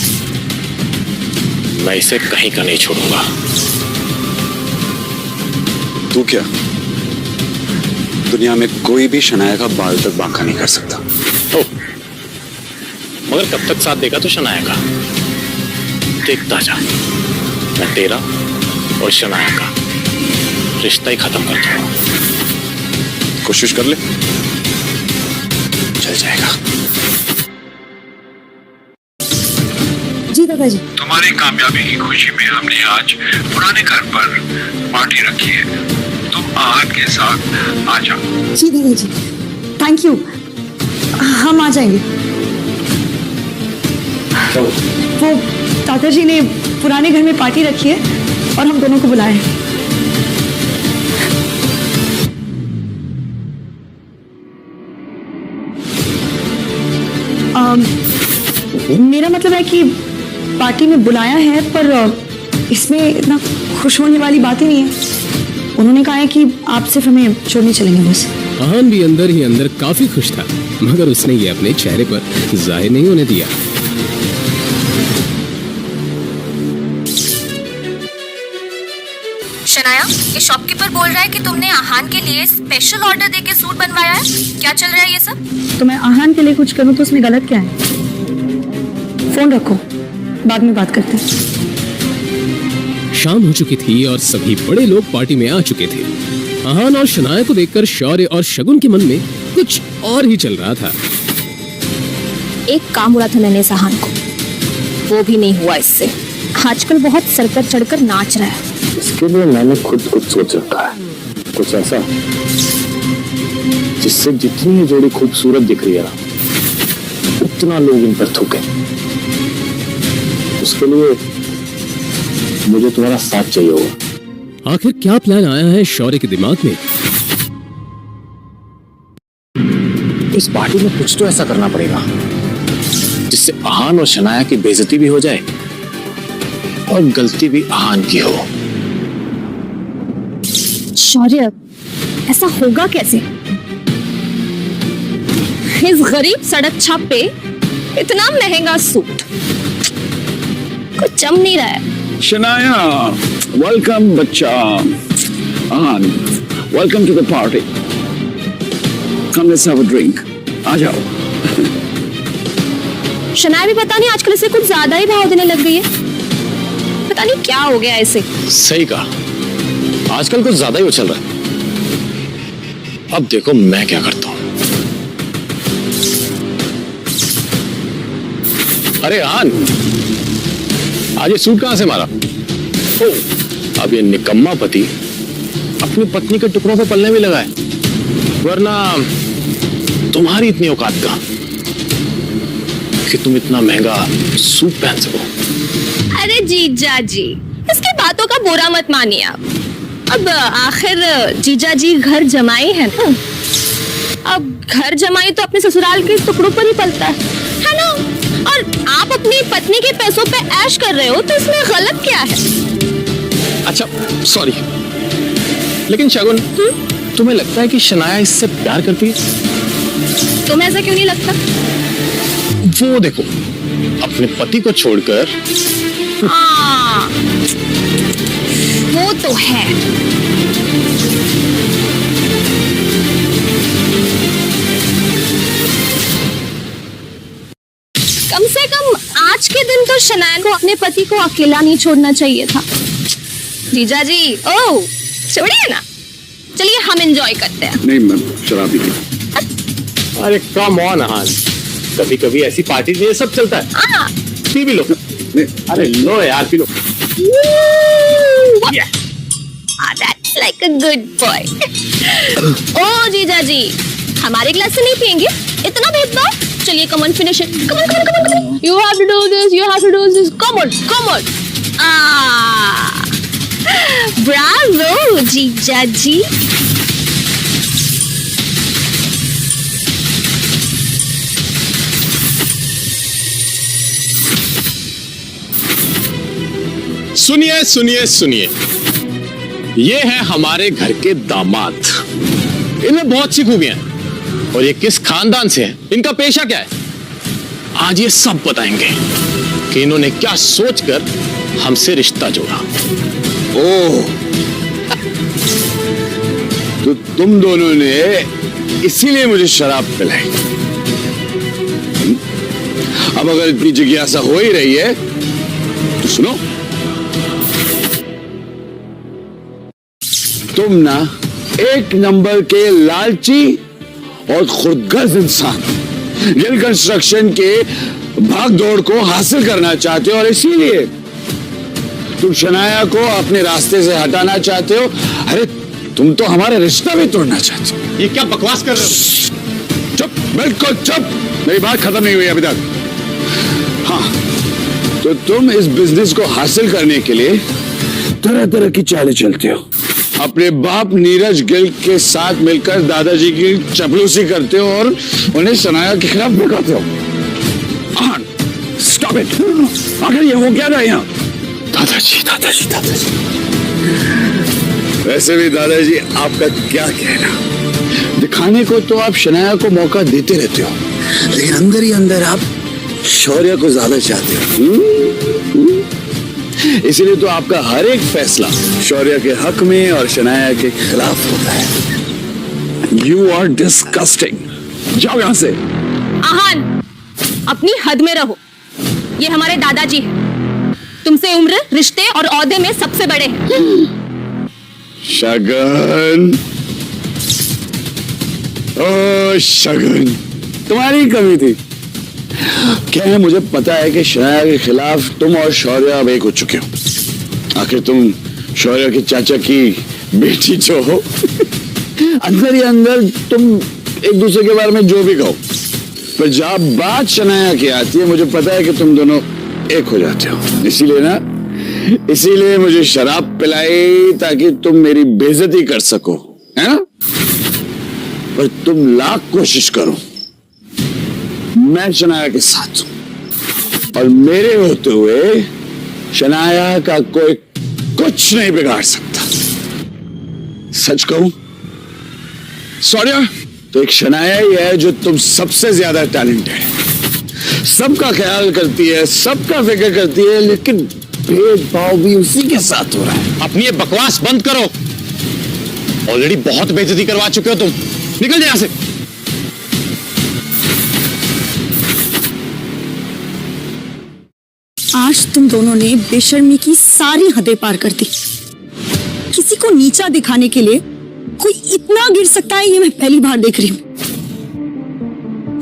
S12: मैं इसे कहीं का नहीं छोड़ूंगा।
S3: तू क्या? दुनिया में कोई भी शनाया का बाल तक बांका नहीं कर सकता।
S12: ओ, मगर कब तक साथ देगा तो शनाया का? देखता जा, मैं तेरा और शनाया का रिश्ता ही खत्म कर दूंगा।
S3: कोशिश कर ले, चल जाएगा।
S8: जी दादाजी।
S10: तुम्हारी कामयाबी की खुशी में हमने आज पुराने घर पर पार्टी रखी है। तुम आहत के साथ आ जाओ।
S8: जी दादाजी, थैंक यू, हम आ जाएंगे। वो दादाजी ने पुराने घर में पार्टी रखी है और हम दोनों को बुलाया है। मेरा मतलब है कि पार्टी में बुलाया है, पर इसमें इतना खुश होने वाली बात ही नहीं है। उन्होंने कहा है कि आप सिर्फ हमें छोड़ने चलेंगे बस।
S1: आहान भी अंदर ही अंदर काफी खुश था, मगर उसने ये अपने चेहरे पर जाहिर नहीं होने दिया।
S4: शनाया, ये शॉपकीपर बोल रहा है कि तुमने आहान के लिए स्पेशल ऑर्डर देके सूट बनवाया है। क्या चल रहा है ये सब?
S8: तो मैं आहान के लिए कुछ करूं तो उसमें गलत क्या है? फोन रखो, बाद में बात करते हैं।
S1: शाम हो चुकी थी और सभी बड़े लोग पार्टी में आ चुके थे। आहान और शनाया को देखकर शौर्य और शगुन के मन में कुछ और ही चल रहा था।
S4: एक काम उड़ा था मैंने इस आहान को, वो भी नहीं हुआ इससे। आजकल बहुत सर पर चढ़कर नाच रहा है।
S12: इसके लिए मैंने खुद कुछ सोच रखा है, कुछ ऐसा जिससे जितनी ये जोड़ी खूबसूरत दिख रही है ना, उतना लोग इन पर थूके। उसके लिए मुझे तुम्हारा साथ चाहिए होगा।
S1: आखिर क्या प्लान आया है शौर्य के दिमाग में?
S12: इस पार्टी में कुछ तो ऐसा करना पड़ेगा जिससे आहान और शनाया की बेइज्जती भी हो जाए और गलती भी आहान की हो।
S4: शौर्य, ऐसा होगा कैसे? इस गरीब सड़क छाप पे इतना महंगा सूट कुछ जम नहीं रहा है।
S11: शनाया, वेलकम बच्चा। Aahan, welcome to the party. Come let's have a drink. आ जाओ।
S4: शनाया भी पता नहीं आजकल इसे कुछ ज्यादा ही भाव देने लग गई है। पता नहीं क्या हो गया इसे।
S12: सही कहा, आजकल कुछ ज्यादा ही उछल रहा है। अब देखो मैं क्या करता हूं। अरे आहान, आज ये सूट कहां से मारा? ओ, अब ये निकम्मा पति अपनी पत्नी के टुकड़ों पे पलने भी लगा है, वरना तुम्हारी इतनी औकात कहां कि तुम इतना महंगा सूट पहन सको।
S4: अरे जीजा जी, इसकी बातों का बुरा मत मानिए आप। अब आखिर जीजा जी घर जमाई है ना। अब घर जमाई तो अपने ससुराल के टुकड़ों पर ही पलता है ना। और आप अपनी पत्नी के पैसों पे ऐश कर रहे हो, तो इसमें गलत क्या है?
S12: अच्छा सॉरी, लेकिन शगुन, तुम्हें लगता है कि शनाया इससे प्यार करती है?
S4: तुम्हें ऐसा क्यों नहीं लगता?
S12: वो देखो, अपने पति को छोड़कर।
S4: हाँ, वो तो है। कम से कम आज के दिन तो शनाया को अपने पति को अकेला नहीं छोड़ना चाहिए था। जीजा जी, ओह छोड़िए ना, चलिए हम एंजॉय करते हैं।
S11: नहीं, मैं शराब भी नहीं।
S12: अरे कम ऑन आहान, कभी कभी ऐसी पार्टी में ये सब चलता है। पी भी लो। अरे लो यार, P low.
S4: That's like a good boy. ओ जीजा जी, हमारे ग्लास से नहीं पियेंगे? इतना भेदभाव? चलिए, come on, finish it. Come on, come on, come on, come on. You have to do this. You have to do this. Come on, come on. Bravo, जीजा जी.
S12: सुनिए सुनिए सुनिए, ये है हमारे घर के दामाद। इनमें बहुत सी खूबियां हैं और ये किस खानदान से है, इनका पेशा क्या है, आज ये सब बताएंगे कि इन्होंने क्या सोचकर हमसे रिश्ता जोड़ा।
S11: ओह, तो तुम दोनों ने इसीलिए मुझे शराब पिलाई। अब अगर इतनी जिज्ञासा हो ही रही है तो सुनो, तुम ना एक नंबर के लालची और खुदगर्ज इंसान गिल कंस्ट्रक्शन के भाग दौड़ को हासिल करना चाहते हो और इसीलिए तुम शनाया को अपने रास्ते से हटाना चाहते हो। अरे तुम तो हमारा रिश्ता भी तोड़ना चाहते हो।
S12: ये क्या बकवास कर रहे हो?
S11: चुप, बिल्कुल चुप, मेरी बात खत्म नहीं हुई अभी तक। हाँ, तो तुम इस बिजनेस को हासिल करने के लिए तरह तरह की चालें चलते हो। अपने बाप नीरज गिल के साथ मिलकर दादाजी की चपलूसी करते हो और उन्हें शनाया के खिलाफ भड़काते हो। Stop it. आखिर ये हो क्या रहा है यहाँ? दादाजी दादाजी दादाजी। वैसे भी दादाजी आपका क्या कहना, दिखाने को तो आप शनाया को मौका देते रहते हो, लेकिन अंदर ही अंदर आप शौर्य को ज्यादा चाहते हो। इसीलिए तो आपका हर एक फैसला शौर्य के हक में और शनाया के खिलाफ होता है। You are disgusting. जाओ यहां से।
S8: आहान, अपनी हद में रहो। ये हमारे दादाजी हैं। तुमसे उम्र, रिश्ते और औहदे में सबसे बड़े हैं।
S11: शगन, ओ शगन, तुम्हारी कमी थी। क्या है, मुझे पता है कि शनाया के खिलाफ तुम और शौर्य अब एक हो चुके हो। आखिर तुम शौर्य के चाचा की बेटी जो हो। अंदर ही अंदर तुम एक दूसरे के बारे में जो भी कहो, पर जब बात शनाया की आती है मुझे पता है कि तुम दोनों एक हो जाते हो। इसीलिए मुझे शराब पिलाई ताकि तुम मेरी बेइज्जती कर सको, है ना? पर तुम लाख कोशिश करो, मैं शनाया के साथ हूं और मेरे होते हुए शनाया का कोई कुछ नहीं बिगाड़ सकता। सच कहूं सौर्या, तो एक शनाया ही है जो तुम सबसे ज्यादा टैलेंटेड है, सबका ख्याल करती है, सबका फिक्र करती है, लेकिन भेदभाव भी उसी के साथ हो रहा है।
S12: अपनी ये बकवास बंद करो। ऑलरेडी बहुत बेइज्जती करवा चुके हो तुम। निकल जाओ यहां से।
S8: आज तुम दोनों ने बेशर्मी की सारी हदें पार कर दी। किसी को नीचा दिखाने के लिए कोई इतना गिर सकता है, ये मैं पहली बार देख रही हूं।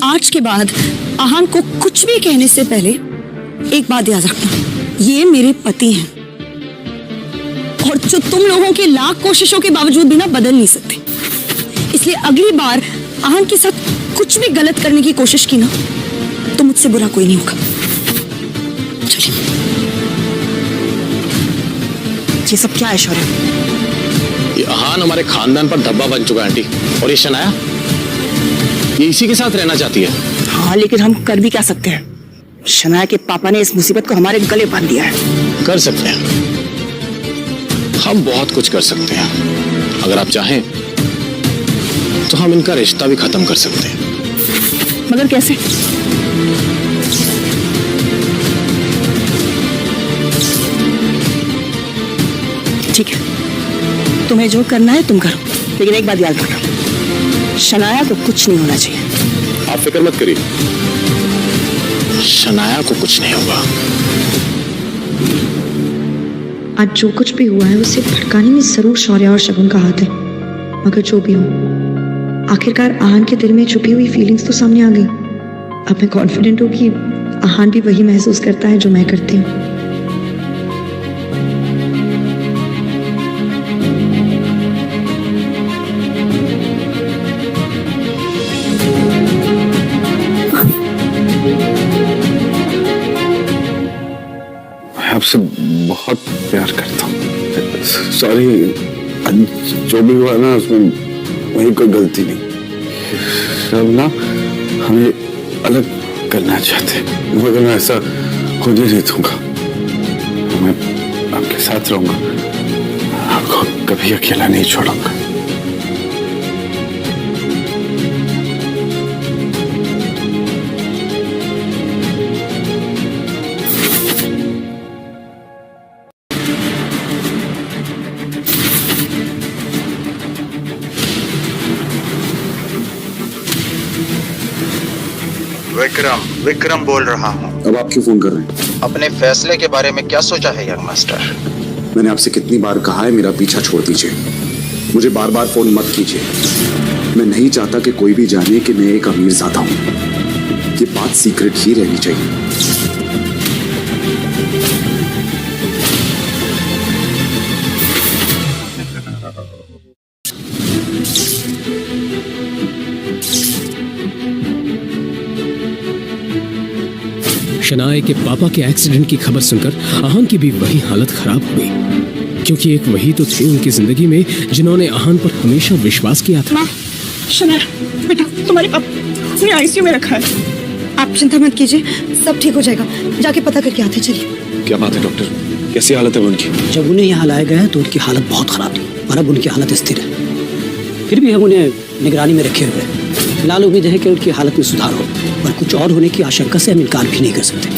S8: आज के बाद आहान को कुछ भी कहने से पहले एक बात याद रखना, ये मेरे पति हैं और जो तुम लोगों के लाख कोशिशों के बावजूद भी ना बदल नहीं सकते। इसलिए अगली बार आहान के साथ कुछ भी गलत करने की कोशिश की ना, तो मुझसे बुरा कोई नहीं होगा। चलिए। ये सब क्या है शौर्य?
S12: ये आहान हमारे खानदान पर धब्बा बन चुका है आंटी। और ये शनाया, ये इसी के साथ रहना चाहती है।
S6: हाँ, लेकिन हम कर भी क्या सकते हैं? शनाया के पापा ने इस मुसीबत को हमारे गले बांध दिया है।
S12: कर सकते हैं, हम बहुत कुछ कर सकते हैं। अगर आप चाहें तो हम इनका रिश्ता भी खत्म कर सकते हैं।
S6: मगर कैसे? ठीक है, तुम्हें जो करना है तुम करो, लेकिन एक बात याद रखना, शनाया को कुछ नहीं होना चाहिए।
S12: आप फिक्र मत करिए, शनाया को कुछ नहीं होगा।
S14: आज जो कुछ भी हुआ है उसे भड़काने में जरूर शौर्य और शगुन का हाथ है। मगर जो भी हो, आखिरकार आहान के दिल में छुपी हुई फीलिंग्स तो सामने आ गई। अब मैं कॉन्फिडेंट हूँ कि आहान भी वही महसूस करता है जो मैं करती हूँ।
S11: आपसे बहुत प्यार करता हूँ। सॉरी, जो भी हुआ ना उसमें वही कोई गलती नहीं। सब ना हमें अलग करना चाहते, मगर मैं ऐसा खुद ही नहीं दूंगा। मैं आपके साथ रहूंगा, आपको कभी अकेला नहीं छोड़ूंगा।
S9: विक्रम बोल रहा हूँ।
S3: अब आप क्यों फोन कर रहे हैं?
S9: अपने फैसले के बारे में क्या सोचा है यंग मास्टर?
S3: मैंने आपसे कितनी बार कहा है मेरा पीछा छोड़ दीजिए, मुझे बार बार फोन मत कीजिए। मैं नहीं चाहता कि कोई भी जाने कि मैं एक अमीरजादा हूं। ये बात सीक्रेट ही रहनी चाहिए।
S1: शनाए के पापा के एक्सीडेंट की खबर सुनकर आहान की भी वही हालत खराब हो गई, क्योंकि एक वही तो थे उनकी जिंदगी में जिन्होंने आहान पर हमेशा विश्वास किया था।
S6: शनाया बेटा, तुम्हारे पापा आईसीयू में रखा है।
S14: आप चिंता मत कीजिए, सब ठीक हो जाएगा। जाके पता करके आते चलिए।
S3: क्या बात है डॉक्टर, कैसी हालत है उनकी?
S7: जब उन्हें यहाँ लाया गया तो उनकी हालत बहुत खराब थी और अब उनकी हालत स्थिर है। फिर भी हम उन्हें निगरानी में रखे हुए हैं। फिलहाल उम्मीद है कि उनकी हालत में सुधार हो, और कुछ और होने की आशंका से हम इनकार भी नहीं कर सकते।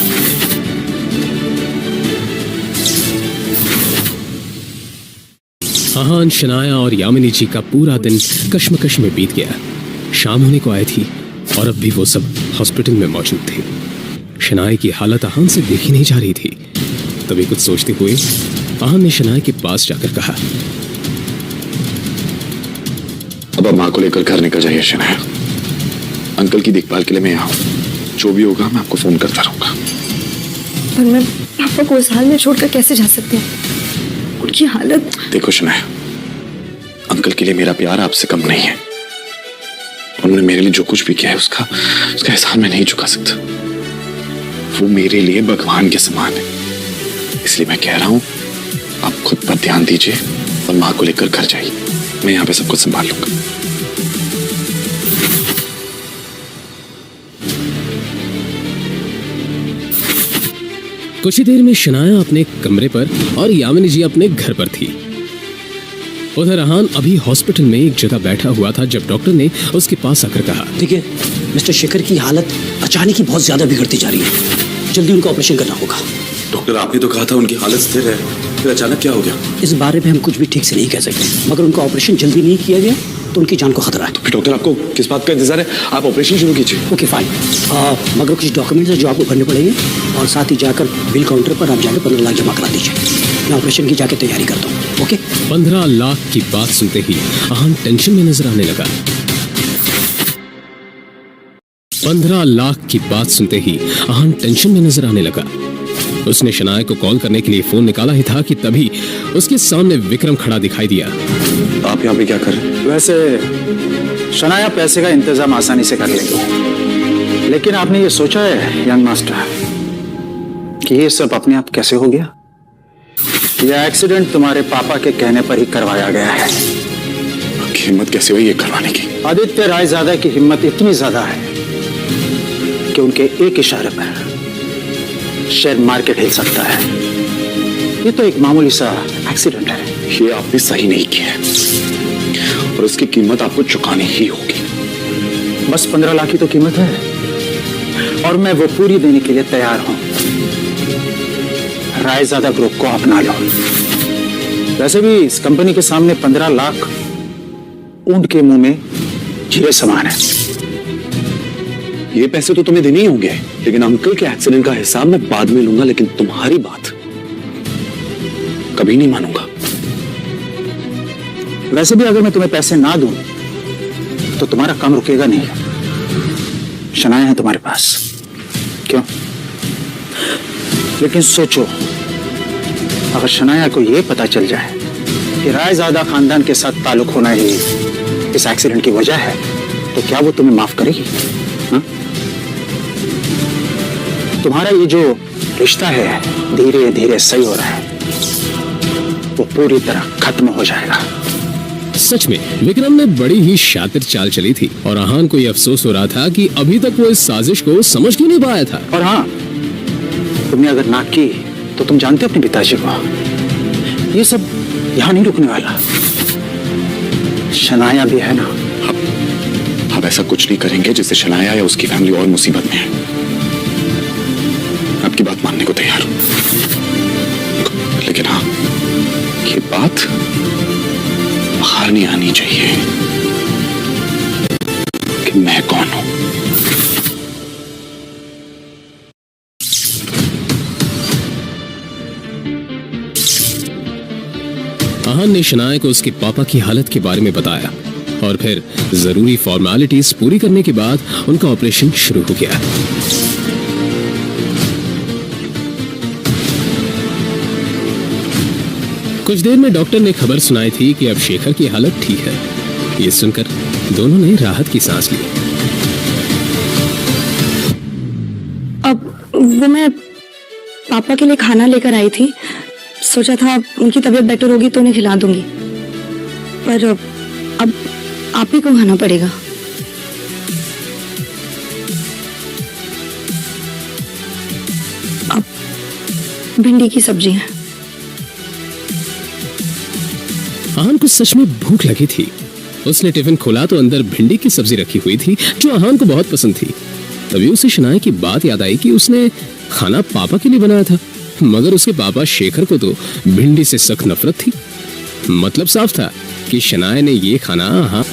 S1: आहान, शनाया और यामिनी जी का पूरा दिन कश्मकश में बीत गया। शाम होने को आई थी और अब भी वो सब हॉस्पिटल में मौजूद थे। शनाया की हालत आहान से देखी नहीं जा रही थी। तभी कुछ सोचते हुए आहान ने शनाया के पास जाकर कहा,
S3: अब माँ को लेकर घर निकल जाइए शनाया। अंकल की देखभाल के लिए मैं यहाँ हूँ। जो भी होगा मैं आपको फोन करता रहूंगा।
S8: पर मैं पापा को इस हाल में छोड़कर कैसे जा सकती हूँ? उनकी हालत।
S3: देखो शनाया, अंकल के लिए मेरा प्यार आपसे कम नहीं है। उन्होंने मेरे लिए जो कुछ भी किया है उसका एहसान मैं नहीं चुका सकता। वो मेरे लिए भगवान के समान है। इसलिए मैं कह रहा हूँ आप खुद पर ध्यान दीजिए और माँ को लेकर घर जाइए। मैं यहाँ पे सब कुछ संभाल लूंगा।
S1: कुछ ही देर में शनाया अपने कमरे पर और यामिनी जी अपने घर पर थी। उधर आहान अभी हॉस्पिटल में एक जगह बैठा हुआ था जब डॉक्टर ने उसके पास आकर कहा,
S7: देखिए, मिस्टर शेखर की हालत अचानक ही बहुत ज्यादा बिगड़ती जा रही है। जल्दी उनका ऑपरेशन करना होगा।
S3: डॉक्टर, आपने तो कहा था उनकी हालत स्थिर है, फिर अचानक क्या हो गया?
S7: इस बारे में हम कुछ भी ठीक से नहीं कह सकते, मगर उनका ऑपरेशन जल्दी नहीं किया गया तो उनकी जान को खतरा है।
S3: तो फिर डॉक्टर आपको किस बात का इंतजार है? आप ऑपरेशन शुरू कीजिए।
S7: ओके फाइन, मगर कुछ डॉक्यूमेंट्स है जो आपको भरने पड़ेंगे, और साथ ही जाकर बिल काउंटर पर आप जाकर 15 लाख जमा करा दीजिए। मैं ऑपरेशन की जाके तैयारी करता हूँ। ओके।
S1: 15 लाख की बात सुनते ही आहान टेंशन में नजर आने लगा। 15 लाख की बात सुनते ही आहान टेंशन में नजर आने लगा। उसने शनाया को कॉल करने के लिए फोन निकाला ही था कि तभी उसके सामने विक्रम खड़ा दिखाई दिया।
S3: आप यहाँ पे क्या कर रहे हैं?
S9: वैसे शनाया पैसे का इंतजाम आसानी से कर लेगी, लेकिन आपने ये सोचा है यंग मास्टर कि ये सब अपने आप कैसे हो गया? यह एक्सीडेंट तुम्हारे पापा के कहने पर ही करवाया गया है।
S3: हिम्मत कैसे हुई ये करवाने की?
S9: आदित्य रायजादा की हिम्मत इतनी ज्यादा है कि उनके एक इशारे पर शेयर मार्केट हिल सकता है। ये तो एक मामूली सा एक्सीडेंट है।
S3: ये आपने सही नहीं किया है और उसकी कीमत आपको चुकानी ही होगी।
S9: बस 15 लाख की तो कीमत है और मैं वो पूरी देने के लिए तैयार हूं। रायजादा ग्रुप को अपना लो। वैसे भी इस कंपनी के सामने 15 लाख ऊंट के मुंह में जीरे समान है।
S3: ये पैसे तो तुम्हें देने ही होंगे, लेकिन अंकल के एक्सीडेंट का हिसाब मैं बाद में लूंगा, लेकिन तुम्हारी बात कभी नहीं मानूंगा।
S9: वैसे भी अगर मैं तुम्हें पैसे ना दूं तो तुम्हारा काम रुकेगा नहीं। शनाया है तुम्हारे पास, क्यों? लेकिन सोचो, अगर शनाया को यह पता चल जाए कि रायजादा खानदान के साथ ताल्लुक होना ही इस एक्सीडेंट की वजह है, तो क्या वो तुम्हें माफ करेगी? तुम्हारा ये जो रिश्ता है धीरे धीरे सही हो रहा है, वो पूरी तरह खत्म हो जाएगा।
S1: सच में विक्रम ने बड़ी ही शातिर चाल चली थी और आहान को यह अफसोस हो रहा था कि अभी तक वो इस साजिश को समझ क्यों नहीं पाया था।
S9: और हाँ, तुमने अगर ना की तो तुम जानते हो अपने पिताजी को, ये सब यहां नहीं रुकने वाला। शनाया भी है ना।
S3: आप ऐसा कुछ नहीं करेंगे जिससे शनाया या उसकी फैमिली और मुसीबत में है। आपकी बात मानने को तैयार हूं, लेकिन हाँ, ये बात बाहर नहीं आनी चाहिए कि मैं कौन हूं।
S1: आहान ने शनाया को उसके पापा की हालत के बारे में बताया और फिर जरूरी फॉर्मेलिटीज पूरी करने के बाद उनका ऑपरेशन शुरू हो गया। कुछ देर में डॉक्टर ने खबर सुनाई थी कि अब शेखर की हालत ठीक है। ये सुनकर दोनों ने राहत की सांस ली।
S8: अब वो मैं पापा के लिए खाना लेकर आई थी, सोचा था उनकी तबीयत बेटर होगी तो उन्हें खिला दूंगी, पर अब आप ही को खाना पड़ेगा। अब भिंडी की सब्जी है।
S1: आहान को सच में भूख लगी थी। उसने टिफिन खोला तो अंदर भिंडी की सब्जी रखी हुई थी जो आहान को बहुत पसंद थी। तभी उसे शनाया की बात याद आई कि उसने खाना पापा के लिए बनाया था, मगर उसके पापा शेखर को तो भिंडी से सख्त नफरत थी। मतलब साफ था कि शनाया ने ये खाना आहान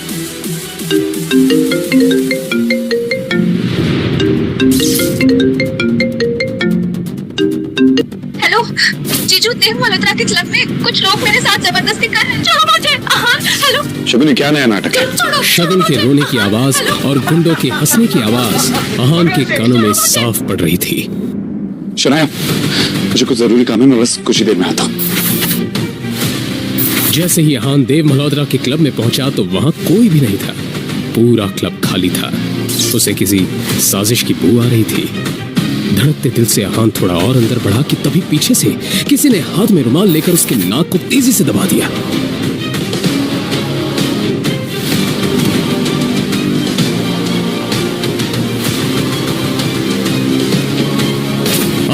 S4: हेलो जीजू, देव मल्होत्रा के क्लब में कुछ लोग मेरे साथ जबरदस्ती कर रहे हैं। छोड़ो मुझे। हेलो
S3: शगुन, क्या नया नाटक है?
S1: शगुन के रोने की आवाज और गुंडों के हंसने की आवाज आहान के कानों में साफ पड़ रही थी।
S3: शनाया, मुझे कुछ जरूरी काम है, मैं बस कुछ ही देर में आता हूं।
S1: जैसे ही आहान देव मल्होत्रा के क्लब में पहुंचा तो वहां कोई भी नहीं था। पूरा क्लब खाली था। उसे किसी साजिश की बू आ रही थी। धड़कते दिल से आहान थोड़ा और अंदर बढ़ा कि तभी पीछे से किसी ने हाथ में रुमाल लेकर उसके नाक को तेजी से दबा दिया।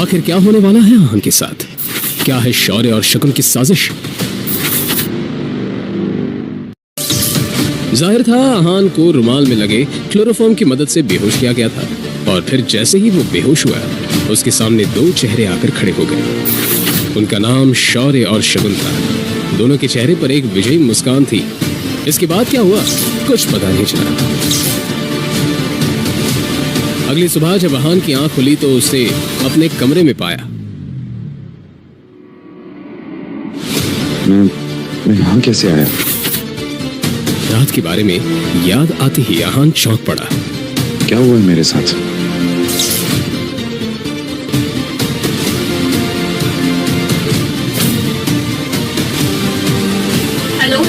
S1: आखिर क्या होने वाला है आहान के साथ? क्या है शौर्य और शकुन की साजिश? जाहिर था आहान को रुमाल में लगे क्लोरोफॉर्म की मदद से बेहोश किया गया था, और फिर जैसे ही वो बेहोश हुआ उसके सामने दो चेहरे आकर खड़े हो गए। उनका नाम शौर्य और शगुन था। दोनों के चेहरे पर एक विजयी मुस्कान थी। इसके बाद क्या हुआ कुछ पता नहीं चला। अगली सुबह जब आहान की आंख खुली तो उसे अपने कमरे में पाया।
S3: मैं यहाँ कैसे आया?
S1: रात के बारे में याद आते ही आहान चौंक पड़ा।
S3: क्या हुआ है मेरे साथ?
S4: हेलो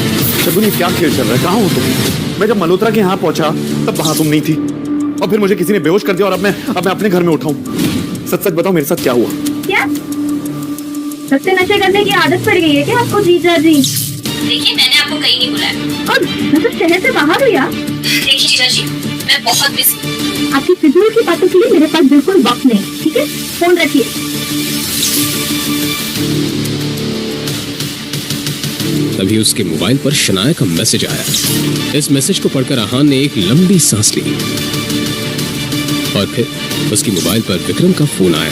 S3: शगुन, ये क्या खेल चल रहा है? कहाँ हो तुम? मैं जब मल्होत्रा के यहाँ पहुंचा तब वहां तुम नहीं थी, और फिर मुझे किसी ने बेहोश कर दिया, और अब मैं अपने घर में उठाऊं। सच सच बताओ, मेरे साथ क्या हुआ?
S8: क्या सस्ते नशे करने की आदत पड़ गई है क्या आपको जीजा जी?
S4: देखिए, मैंने आपको कहीं नहीं बुलाया
S8: और मतलब शहर से बाहर हुई आप?
S4: देखिए जीजा जी, मैं बहुत बिजी।
S8: आपकी फिजूल की बातों के लिए मेरे पास बिल्कुल वक्त नहीं, ठीक है? फोन रखिए।
S1: तभी उसके मोबाइल पर शनाया का मैसेज आया। इस मैसेज को पढ़कर आहान ने एक लंबी सांस ली, और फिर उसके मोबाइल पर विक्रम का फोन आया।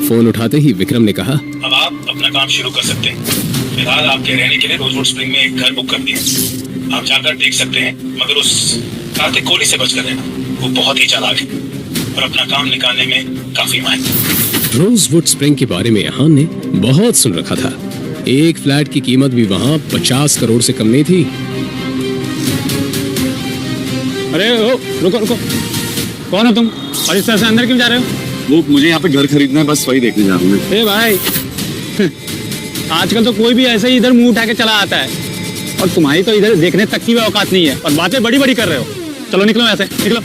S1: फोन उठाते ही विक्रम ने कहा,
S12: अब आप अपना काम शुरू कर सकते हैं। फिलहाल आपके रहने के लिए रोजवुड स्प्रिंग में एक घर बुक कर दिया। आप जाकर देख सकते हैं, मगर उस कार्तिक कोहली से बचकर रहना। वो बहुत ही चालाक है और अपना काम निकालने में काफी माहिर।
S1: रोजवुड स्प्रिंग के बारे में आहान ने बहुत सुन रखा था। एक फ्लैट की कीमत भी वहां 50 करोड़ से कम नहीं थी।
S12: अरे ओ, रुको रुको, कौन हो तुम और इस तरह से अंदर क्यों जा रहे हो?
S3: वो मुझे यहाँ पे घर खरीदना है, बस वही देखने जा रहा हूँ।
S12: ए भाई, आजकल तो कोई भी ऐसे ही इधर मुंह उठा के चला आता है, और तुम्हारी तो इधर देखने तक की भी औकात नहीं है, और बातें बड़ी बड़ी कर रहे हो। चलो निकलो ऐसे, निकलो।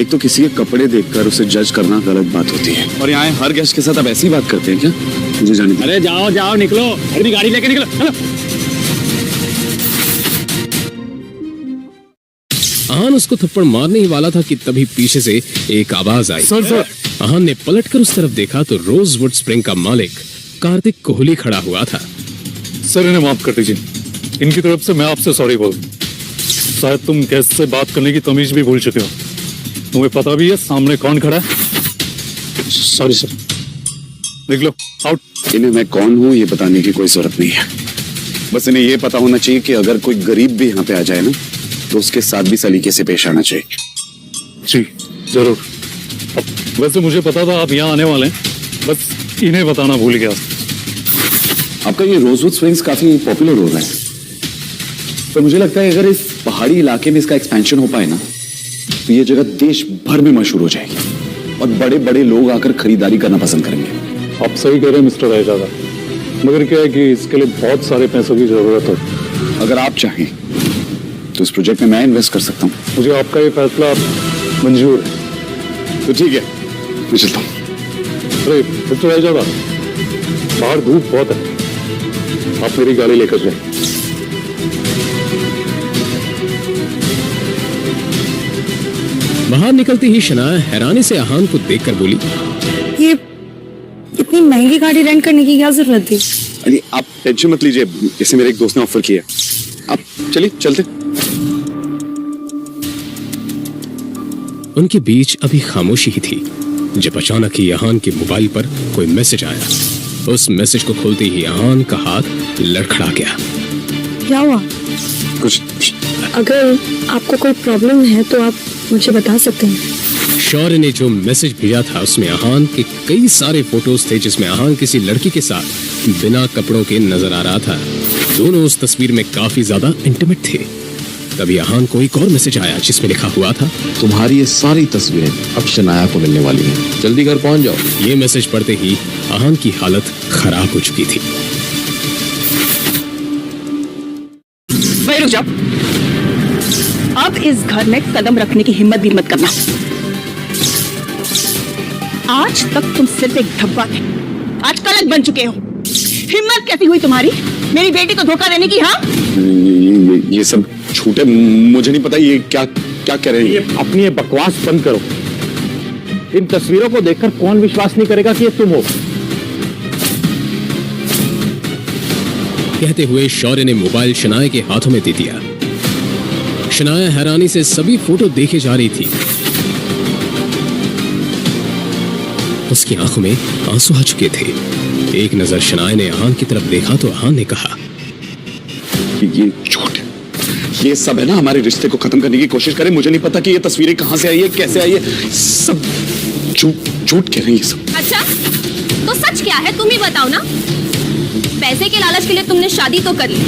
S3: एक तो किसी के कपड़े देखकर उसे जज करना गलत बात होती है, और यहाँ हर गेस्ट के साथ अब ऐसी बात करते हैं क्या? मुझे जाने दो।
S12: अरे जाओ जाओ, निकलो, अपनी गाड़ी लेके निकलो, चलो।
S1: आहान उसको थप्पड़ मारने ही वाला था कि तभी पीछे से एक आवाज आई।
S3: सर।
S1: आहान ने पलटकर उस तरफ देखा तो रोजवुड स्प्रिंग का मालिक कार्तिक कोहली खड़ा हुआ था।
S15: सर, इन्हें माफ कर दीजिए। इनकी तरफ से मैं आपसे सॉरी बोल। शायद तुम गेस्ट से बात करने की तमीज भी भूल चुके हो। तुम्हें पता भी है सामने कौन खड़ा है?
S3: Sorry sir.
S15: निकलो, आउट।
S3: इन्हें मैं कौन हूँ ये बताने की कोई जरूरत नहीं है। बस इन्हें ये पता होना चाहिए कि अगर कोई गरीब भी यहाँ पे आ जाए ना, तो उसके साथ भी सलीके से पेश आना चाहिए।
S15: जी जरूर। अब वैसे मुझे पता था आप यहाँ आने वाले हैं, बस इन्हें बताना भूल गया।
S3: आपका ये रोजवुड स्प्रिंग्स काफी पॉपुलर हो रहा है, पर मुझे लगता है अगर इस पहाड़ी इलाके में इसका एक्सपेंशन हो पाए ना, तो ये जगह देश भर में मशहूर हो जाएगी और बड़े बड़े लोग आकर खरीदारी करना पसंद करेंगे।
S15: आप सही कह रहे हैं मिस्टर रायजादा, मगर क्या है कि इसके लिए बहुत सारे पैसों की जरूरत है।
S3: अगर आप चाहें तो इस प्रोजेक्ट में मैं इन्वेस्ट कर सकता हूँ।
S15: मुझे आपका ये फैसला मंजूर है।
S3: तो ठीक है, मैं चलता हूँ।
S15: अरे फिर तो रह जाओ, बाहर धूप बहुत है, आप मेरी गाड़ी लेकर जाए।
S1: बाहर निकलते ही शनाया हैरानी से आहान को देखकर बोली,
S8: ये इतनी महंगी गाड़ी रेंट करने की क्या जरूरत थी?
S3: अरे आप टेंशन मत लीजिए, इसे मेरे एक दोस्त ने ऑफर किया। आप चलिए चलते।
S1: उनके बीच अभी खामोशी ही थी जब अचानक ही आहान के मोबाइल पर कोई मैसेज आया। उस मैसेज को खोलते ही आहान का हाथ लड़खड़ा गया।
S8: क्या हुआ?
S3: कुछ
S8: अगर आपको कोई प्रॉब्लम है तो आप मुझे बता सकते हैं।
S1: शौर्य ने जो मैसेज भेजा था उसमें आहान के कई सारे फोटोज थे जिसमें आहान किसी लड़की के साथ बिना कपड़ों के नजर आ रहा था। दोनों उस तस्वीर में काफी ज्यादा इंटीमेट थे। तभी आहान को एक और मैसेज आया जिसमें लिखा हुआ था,
S12: तुम्हारी ये सारी तस्वीरें अब शनाया को मिलने वाली हैं, जल्दी घर पहुंच जाओ।
S1: ये मैसेज पढ़ते ही आहान की हालत खराब हो चुकी थी।
S6: भाई रुक जाओ, अब इस घर में कदम रखने की हिम्मत भी मत करना। आज तक तुम सिर्फ एक धब्बा थे, आज कलंक बन चुके हो। हिम्मत कैसी हुई तुम्हारी मेरी बेटी को धोखा देने की? हाँ,
S3: ये सब झूठ है, मुझे नहीं पता ये क्या क्या कह रहे हैं।
S12: ये अपनी ये बकवास बंद करो। इन तस्वीरों को देखकर कौन विश्वास नहीं करेगा कि ये तुम हो?
S1: कहते हुए शौर्य ने मोबाइल शनाया के हाथों में दे दिया। शनाया हैरानी से सभी फोटो देखे जा रही थी। उसकी आंखों में आंसू आ चुके थे। एक नजर शनाया ने आहान की तरफ देखा तो आहान ने कहा,
S3: ये झूठ है, ये सब है ना हमारे रिश्ते को खत्म करने की कोशिश करें। मुझे नहीं पता कि ये तस्वीरें कहां से आई है, कैसे आई है, सब झूठ कह रहे हैं ये सब।
S4: अच्छा, तो सच क्या है तुम ही बताओ ना। पैसे के लालच के लिए तुमने शादी तो कर ली,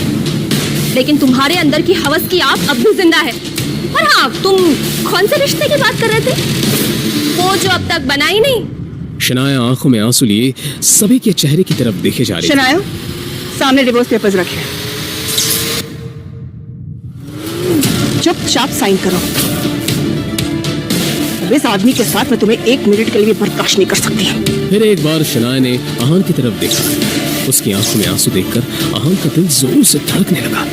S4: लेकिन तुम्हारे अंदर की हवस की आग अब भी जिंदा है। और हाँ, तुम कौन से रिश्ते की बात कर रहे थे? वो जो अब तक बना ही नहीं।
S1: शनाया आंखों में आंसू लिए सभी के चेहरे की तरफ देखे जा रही थी।
S6: शनाया, सामने डिवोर्स पेपर्स रखे, चुपचाप साइन करो। इस आदमी के साथ मैं तुम्हें 1 मिनट के लिए बर्दाश्त नहीं कर सकती।
S1: फिर एक बार शनाया ने आहान की तरफ देखा। उसकी आंखों में आंसू देखकर आहान का दिल जोर से धड़कने लगा।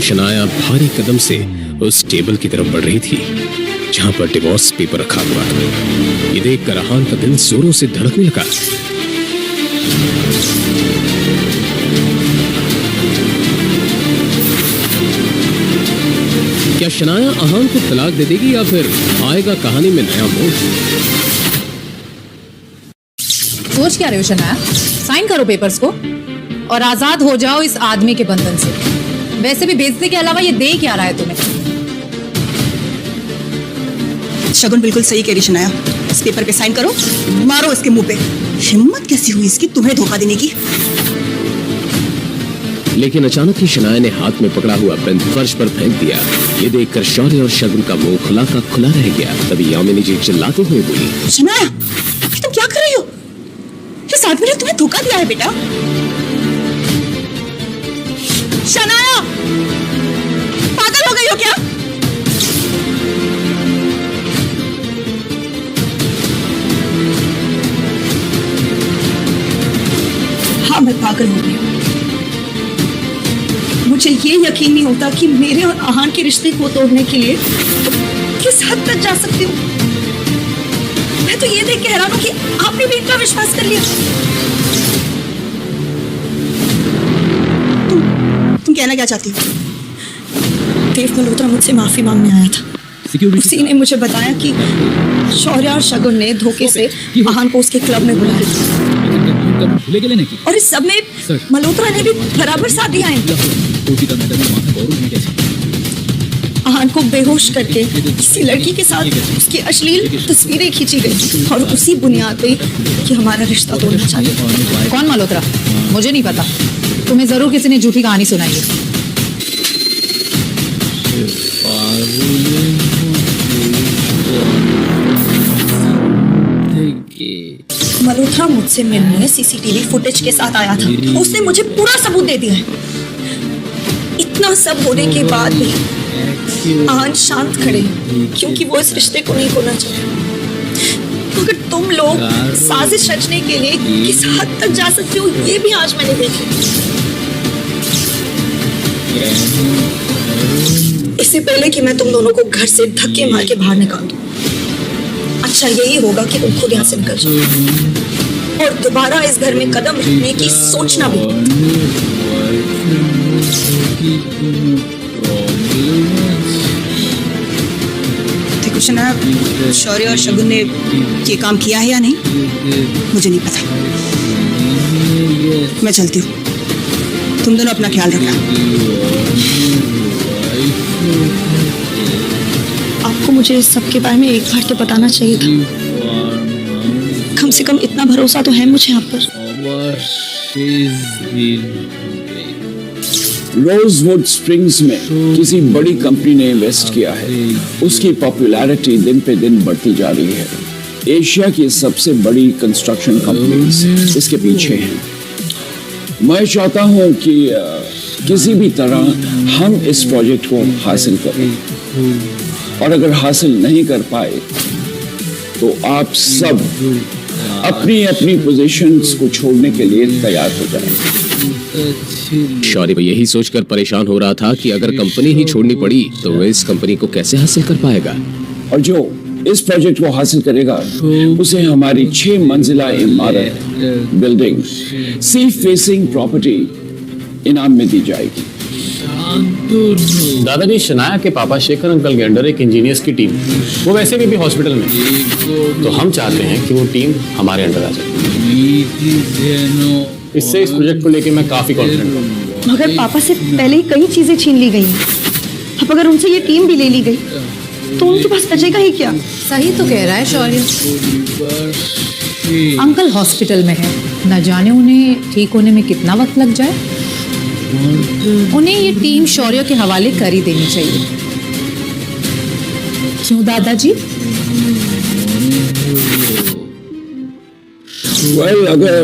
S1: शनाया भारी कदम से उस टेबल की तरफ बढ़ रही थी जहां पर डिवोर्स पेपर रखा हुआ था। ये देखकर आहान का दिल जोरों से धड़कने लगा। क्या शनाया आहान को तलाक दे देगी या फिर आएगा कहानी में नया मोड़?
S16: सोच क्या रहे हो शनाया? साइन करो पेपर्स को और आजाद हो जाओ इस आदमी के बंधन से। वैसे भी बेइज्जती के अलावा ये दे क्या रहा है तुम्हें?
S6: शगुन बिल्कुल सही कह रही शनाया, इस पेपर पे साइन करो, मारो इसके मुंह पे। हिम्मत कैसी हुई इसकी तुम्हें धोखा देने की?
S1: लेकिन अचानक ही शनाया ने हाथ में पकड़ा हुआ पेन फर्श पर फेंक दिया। ये देखकर शौर्य और शगुन का मुंह खुला का खुला रह गया। तभी यामिनी जी चिल्लाते हुए बोली,
S6: शनाया, तुम क्या कर रही हो? इस आदमी ने तुम्हें धोखा दिया है बेटा। शनाया, पागल हो गई हो क्या? हाँ, मैं पागल हो गई। मुझे ये यकीन नहीं होता कि मेरे और आहान के रिश्ते को तोड़ने के लिए किस हद तक जा सकती हूँ। मैं तो ये देख के हैरान हूँ कि आपने भी इनका विश्वास कर लिया। तुम कहना क्या चाहती हो? देव मल्होत्रा मुझसे माफी मांगने आया था। उसी ने मुझे बताया कि शौर्य और शगुन ने धोखे से आहान को उसके क्लब में बुलाया था। और इस सब में मल्होत्रा ने भी बराबर साथ दिया है। आहान को बेहोश करके किसी लड़की के साथ उसकी अश्लील तस्वीरें खींची गई और उसी बुनियाद पे कि हमारा रिश्ता तोड़ना चाहिए।
S16: कौन मल्होत्रा? मुझे नहीं पता। तुम्हें जरूर किसी ने झूठी कहानी सुनाई है।
S6: मल्होत्रा मुझसे मिलने सीसीटीवी फुटेज के साथ आया था। उसने मुझे पूरा सबूत दे दिया है।
S8: इतना सब होने के बाद भी आन शांत खड़े हैं, क्योंकि वो इस रिश्ते को नहीं खोना चाहते। मगर तुम लोग साजिश रचने के लिए किस हद तक जा सकते हो ये भी आज मैंने देख लिया। इससे पहले कि मैं तुम दोनों को घर से धक्के मार के बाहर निकाल दूं, अच्छा यही होगा कि तुम खुद यहाँ से निकल जाओ और दोबारा इस घर में कदम रखने की सोचना भी।
S6: देखो शनाया, शौर्य और शगुन ने ये काम किया है या नहीं मुझे नहीं पता। मैं चलती हूँ, तुम दोनों अपना ख्याल रखना।
S8: आपको मुझे इस सब के बारे में एक बार तो बताना चाहिए था। कम से कम इतना भरोसा तो है मुझे आप पर।
S11: रोजवुड स्प्रिंग्स में किसी बड़ी कंपनी ने इन्वेस्ट किया है। उसकी पॉपुलैरिटी दिन पे दिन बढ़ती जा रही है। एशिया की सबसे बड़ी कंस्ट्रक्शन कंपनीज इसके पीछे हैं। मैं चाहता हूं कि किसी भी तरह हम इस प्रोजेक्ट को हासिल करें, और अगर हासिल नहीं कर पाए तो आप सब अपनी अपनी पोजीशंस को छोड़ने के लिए तैयार हो जाएं।
S1: शौर्य यही सोचकर परेशान हो रहा था कि अगर कंपनी ही छोड़नी पड़ी तो वह इस कंपनी को कैसे हासिल कर पाएगा।
S11: और जो इस प्रोजेक्ट को हासिल करेगा उसे हमारी 6 मंजिला इमारत बिल्डिंग सी फेसिंग प्रॉपर्टी इनाम में दी जाएगी।
S12: दादाजी, शनाया के पापा शेखर अंकल के अंडर एक इंजीनियर्स की टीम, वो वैसे भी हॉस्पिटल में, तो हम चाहते हैं कि वो टीम हमारे अंडर आ जाए। इससे इस प्रोजेक्ट को लेके मैं काफी कॉन्फिडेंट हूँ।
S8: मगर पापा से पहले ही कई चीजें छीन ली गई। अब अगर उनसे ये टीम भी ले ली गई तो उनके पास बचेगा ही क्या?
S16: सही तो कह रहा है शौर्य। अंकल हॉस्पिटल में है, न जाने उन्हें ठीक होने में कितना वक्त लग जाए। उन्हें ये टीम शौर्य के हवाले कर ही देनी चाहिए। क्यों दादाजी?
S11: अगर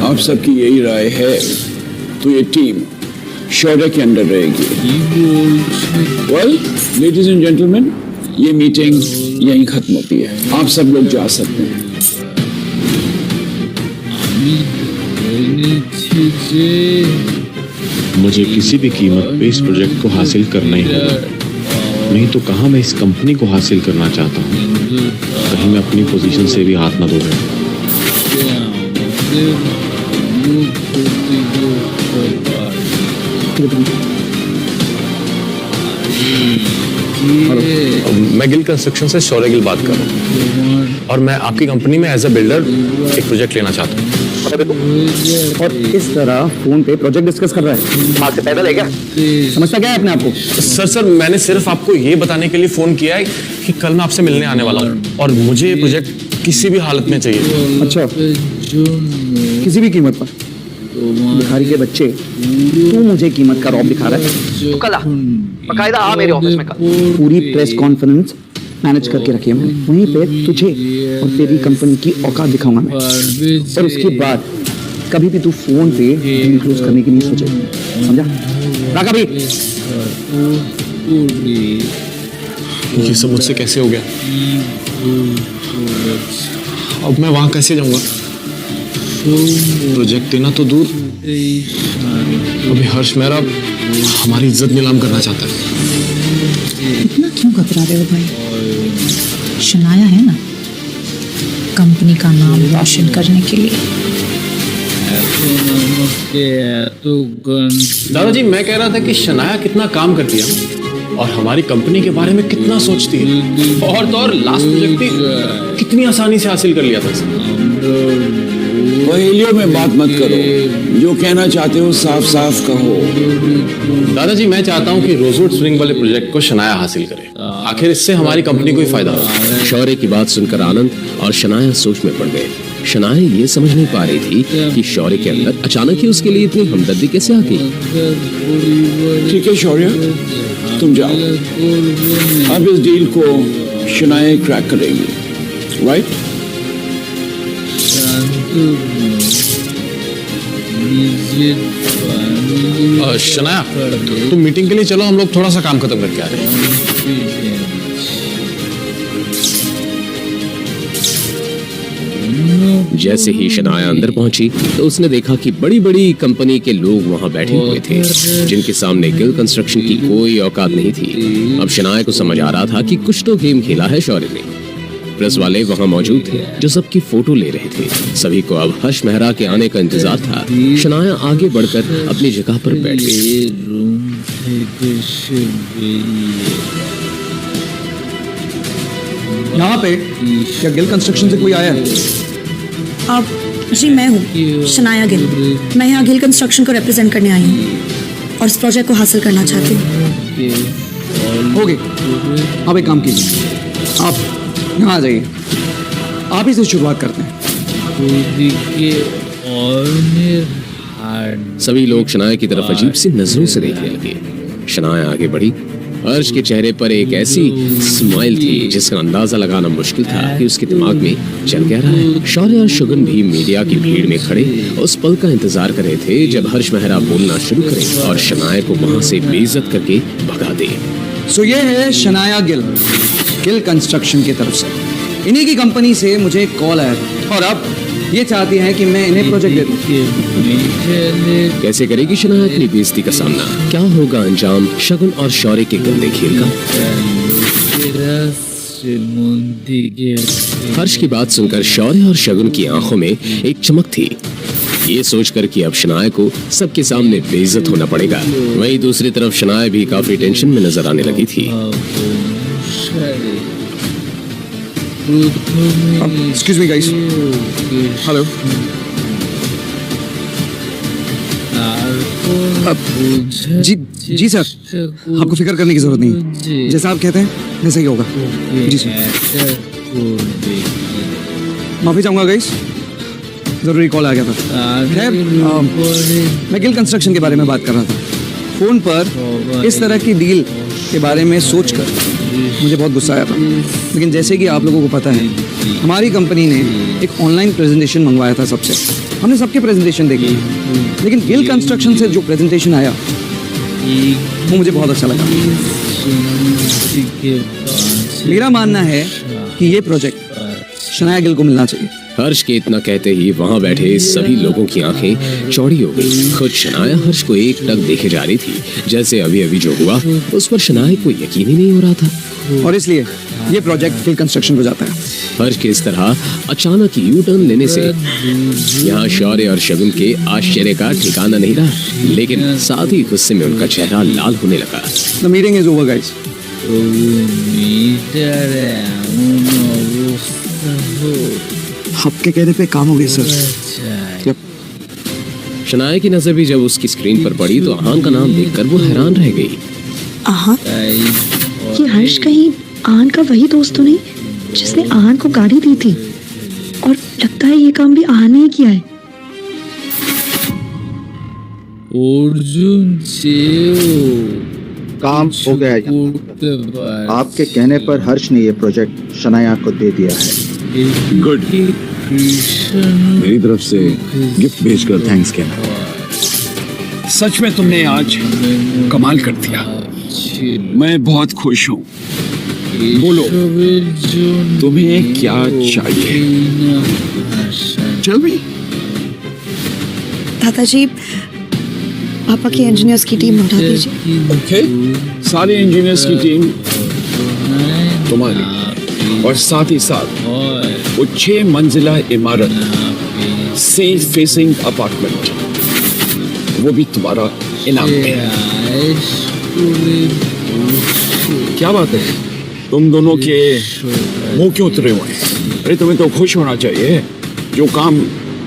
S11: आप सबकी यही राय है तो ये टीम शौर्य के अंडर रहेगी। लेडीज एंड जेंटलमैन, ये मीटिंग यहीं खत्म होती है। आप सब लोग जा सकते हैं।
S12: मुझे किसी भी कीमत पे इस प्रोजेक्ट को हासिल करना ही होगा, नहीं तो कहाँ मैं इस कंपनी को हासिल करना चाहता हूँ, कहीं मैं अपनी पोजीशन से भी हाथ ना धो दूं। मैं गिल कंस्ट्रक्शन से शौर्य गिल बात कर रहा हूँ, और मैं आपकी कंपनी में एज अ बिल्डर एक प्रोजेक्ट लेना चाहता हूँ।
S9: और इस तरह फोन पे प्रोजेक्ट डिस्कस कर रहा है, बात से पैदल है क्या? समझता क्या है अपने आपको?
S12: सर मैंने सिर्फ आपको ये बताने के लिए फोन किया है कि कल मैं आपसे मिलने आने वाला हूँ, और मुझे ये प्रोजेक्ट किसी भी हालत में चाहिए।
S9: अच्छा, किसी भी कीमत पर? भिखारी के बच्चे, तू मुझे कीमत का रौब दिखा रहा है?
S2: कल बकायदा आ मेरे ऑफिस में कल।
S9: पूरी प्रेस कॉन्फ्रेंस मैनेज करके रखी है मैंने, वहीं पे तुझे और तेरी कंपनी की औकात दिखाऊंगा मैं। और उसके बाद कभी भी तू फोन पे डील क्लोज करने की नहीं सोचेगा, समझा? राका भी
S12: ये सब मुझसे कैसे हो गया? अब मैं वहां कैसे जाऊंगा? प्रोजेक्ट देना तो दूर, अभी हर्ष मेरा हमारी इज्जत नीलाम करना चाहता है।
S16: इतना क्यों घबरा रहे हो भाई? शनाया है ना, कंपनी का नाम रोशन करने के लिए।
S12: दादाजी, मैं कह रहा था कि शनाया कितना काम करती है और हमारी कंपनी के बारे में कितना सोचती है, और तो और लास्ट प्रोजेक्ट भी कितनी आसानी से हासिल कर लिया था।
S11: पहेलियों में बात मत करो, जो कहना चाहते हो साफ साफ कहो।
S12: दादाजी, मैं चाहता हूं कि रोजवुड स्प्रिंग वाले प्रोजेक्ट को शनाया हासिल करे, आखिर इससे हमारी कंपनी को ही फायदा होगा।
S1: शौर्य की बात सुनकर आनंद और शनाया सोच में पड़ गए। शनाया ये समझ नहीं पा रही थी कि शौर्य के अंदर अचानक ही उसके लिए इतनी हमदर्दी कैसे आ गई।
S11: ठीक है शौर्य, तुम जाओ, अब इस डील को शनाया क्रैक करेगी, राइट?
S12: शनाया तुम मीटिंग के लिए चलो, हम लोग थोड़ा सा काम खत्म करके आ रहे हैं।
S1: जैसे ही शनाया अंदर पहुंची तो उसने देखा कि बड़ी बड़ी कंपनी के लोग वहां बैठे हुए थे, जिनके सामने गिल कंस्ट्रक्शन की कोई औकात नहीं थी। अब शनाया को समझ आ रहा था कि कुछ तो गेम खेला है शौर्य ने। प्रेस वाले वहां मौजूद थे जो सबकी फोटो ले रहे थे। सभी को अब हर्ष मेहरा के आने का इंतजार था। शनाया आगे बढ़कर अपनी जगह पर बैठ गई।
S17: यहाँ पे क्या गिल कंस्ट्रक्शन से कोई आया है?
S8: आप जी, मैं हूँ शनाया गिल। मैं यहाँ गिल कंस्ट्रक्शन को रिप्रेजेंट करने आई हूँ और इस प्रोजेक्ट को हासिल करना चाहती हूँ।
S17: ओके, आप एक काम कीजिए, आप यहाँ आ जाइए, आप ही से शुरुआत करते हैं।
S1: सभी लोग शनाया की तरफ अजीब सी नजरों से देखने लगे। शनाया आगे बढ़ी। हर्ष के चेहरे पर एक ऐसी स्माइल थी जिसका अंदाजा लगाना मुश्किल था कि उसके दिमाग में चल क्या रहा है। शौर्य और शगुन भी मीडिया की भीड़ में खड़े उस पल का इंतजार कर रहे थे जब हर्ष मेहरा बोलना शुरू करे और शनाया को वहां से बेइज्जत करके भगा दे।
S17: सो ये है शनाया गिल, गिल कंस्ट्रक्शन की तरफ से। इन्हीं की कंपनी से मुझे एक कॉल आया और अब ये चाहती हैं कि मैं इन्हें प्रोजेक्ट दे दूं।
S1: कैसे करेगी शनाया अपनी बेइज्जती का सामना? क्या होगा अंजाम शगुन और शौर्य के गंदे खेल का? हर्ष की बात सुनकर शौर्य और शगुन की आंखों में एक चमक थी। ये सोचकर कि अब शनाया को सबके सामने बेइज्जत होना पड़ेगा। वहीं दूसरी तरफ शनाया भी काफी टेंशन में नजर आने लगी थी।
S17: Excuse me guys, hello. जी सर, आपको फिक्र करने की जरूरत नहीं, जैसा आप कहते हैं वैसा ही होगा। जी सर, माफी चाहूंगा गाइस, जरूरी कॉल आ गया था। खैर, मैं गिल कंस्ट्रक्शन के बारे में बात कर रहा था। फोन पर इस तरह की डील के बारे में सोचकर मुझे बहुत गुस्सा आया था, लेकिन जैसे कि आप लोगों को पता है, हमारी कंपनी ने एक ऑनलाइन प्रेजेंटेशन मंगवाया था सबसे। हमने सबके प्रेजेंटेशन देखे, लेकिन गिल कंस्ट्रक्शन से जो प्रेजेंटेशन आया वो मुझे बहुत अच्छा लगा। मेरा मानना है कि ये प्रोजेक्ट शनाया गिल को मिलना चाहिए।
S1: हर्ष के इतना कहते ही वहां बैठे सभी लोगों की आंखें चौड़ी हो गई। खुद शनाया हर्ष को एक टक देखे जा रही थी, जैसे अभी अभी जो हुआ उस पर शनाया को यकीन ही नहीं हो रहा था,
S17: और इसलिए ये प्रोजेक्ट गिल कंस्ट्रक्शन को जाता है।
S1: हर्ष के इस तरह अचानक यू टर्न लेने से यहाँ शौर्य और शगुन के आश्चर्य का ठिकाना नहीं रहा, लेकिन साथ ही गुस्से में उनका चेहरा लाल होने लगा।
S17: The meeting is over, guys. आपके कहने पे काम हो गया सर।
S1: शनाया की नजर भी जब उसकी स्क्रीन पर पड़ी तो आहान का नाम देखकर वो हैरान रह गई।
S14: आहान? ये हर्ष कहीं आहान का वही दोस्त तो नहीं जिसने आहान को गाड़ी दी थी? और लगता है ये काम भी आहान ने ही किया है।
S9: काम हो गया है। आपके कहने पर हर्ष ने ये प्रोजेक्ट शनाया को दे दिया है।
S3: गुड, मेरी तरफ से गिफ्ट भेजकर थैंक्स कहना।
S11: सच में तुमने आज कमाल कर दिया, मैं बहुत खुश हूँ। बोलो, तुम्हें क्या चाहिए? चल
S8: दादाजी, पापा की इंजीनियर्स की टीम उठा दीजिए।
S11: ओके, सारे इंजीनियर्स की टीम तुम्हारी, और साथ ही साथ वो 6 मंजिला इमारत, सी फेसिंग अपार्टमेंट, वो भी तुम्हारा इनाम है। क्या बात है, तुम दोनों के मुंह क्यों उतरे हुए हैं? अरे तुम्हें तो खुश होना चाहिए, जो काम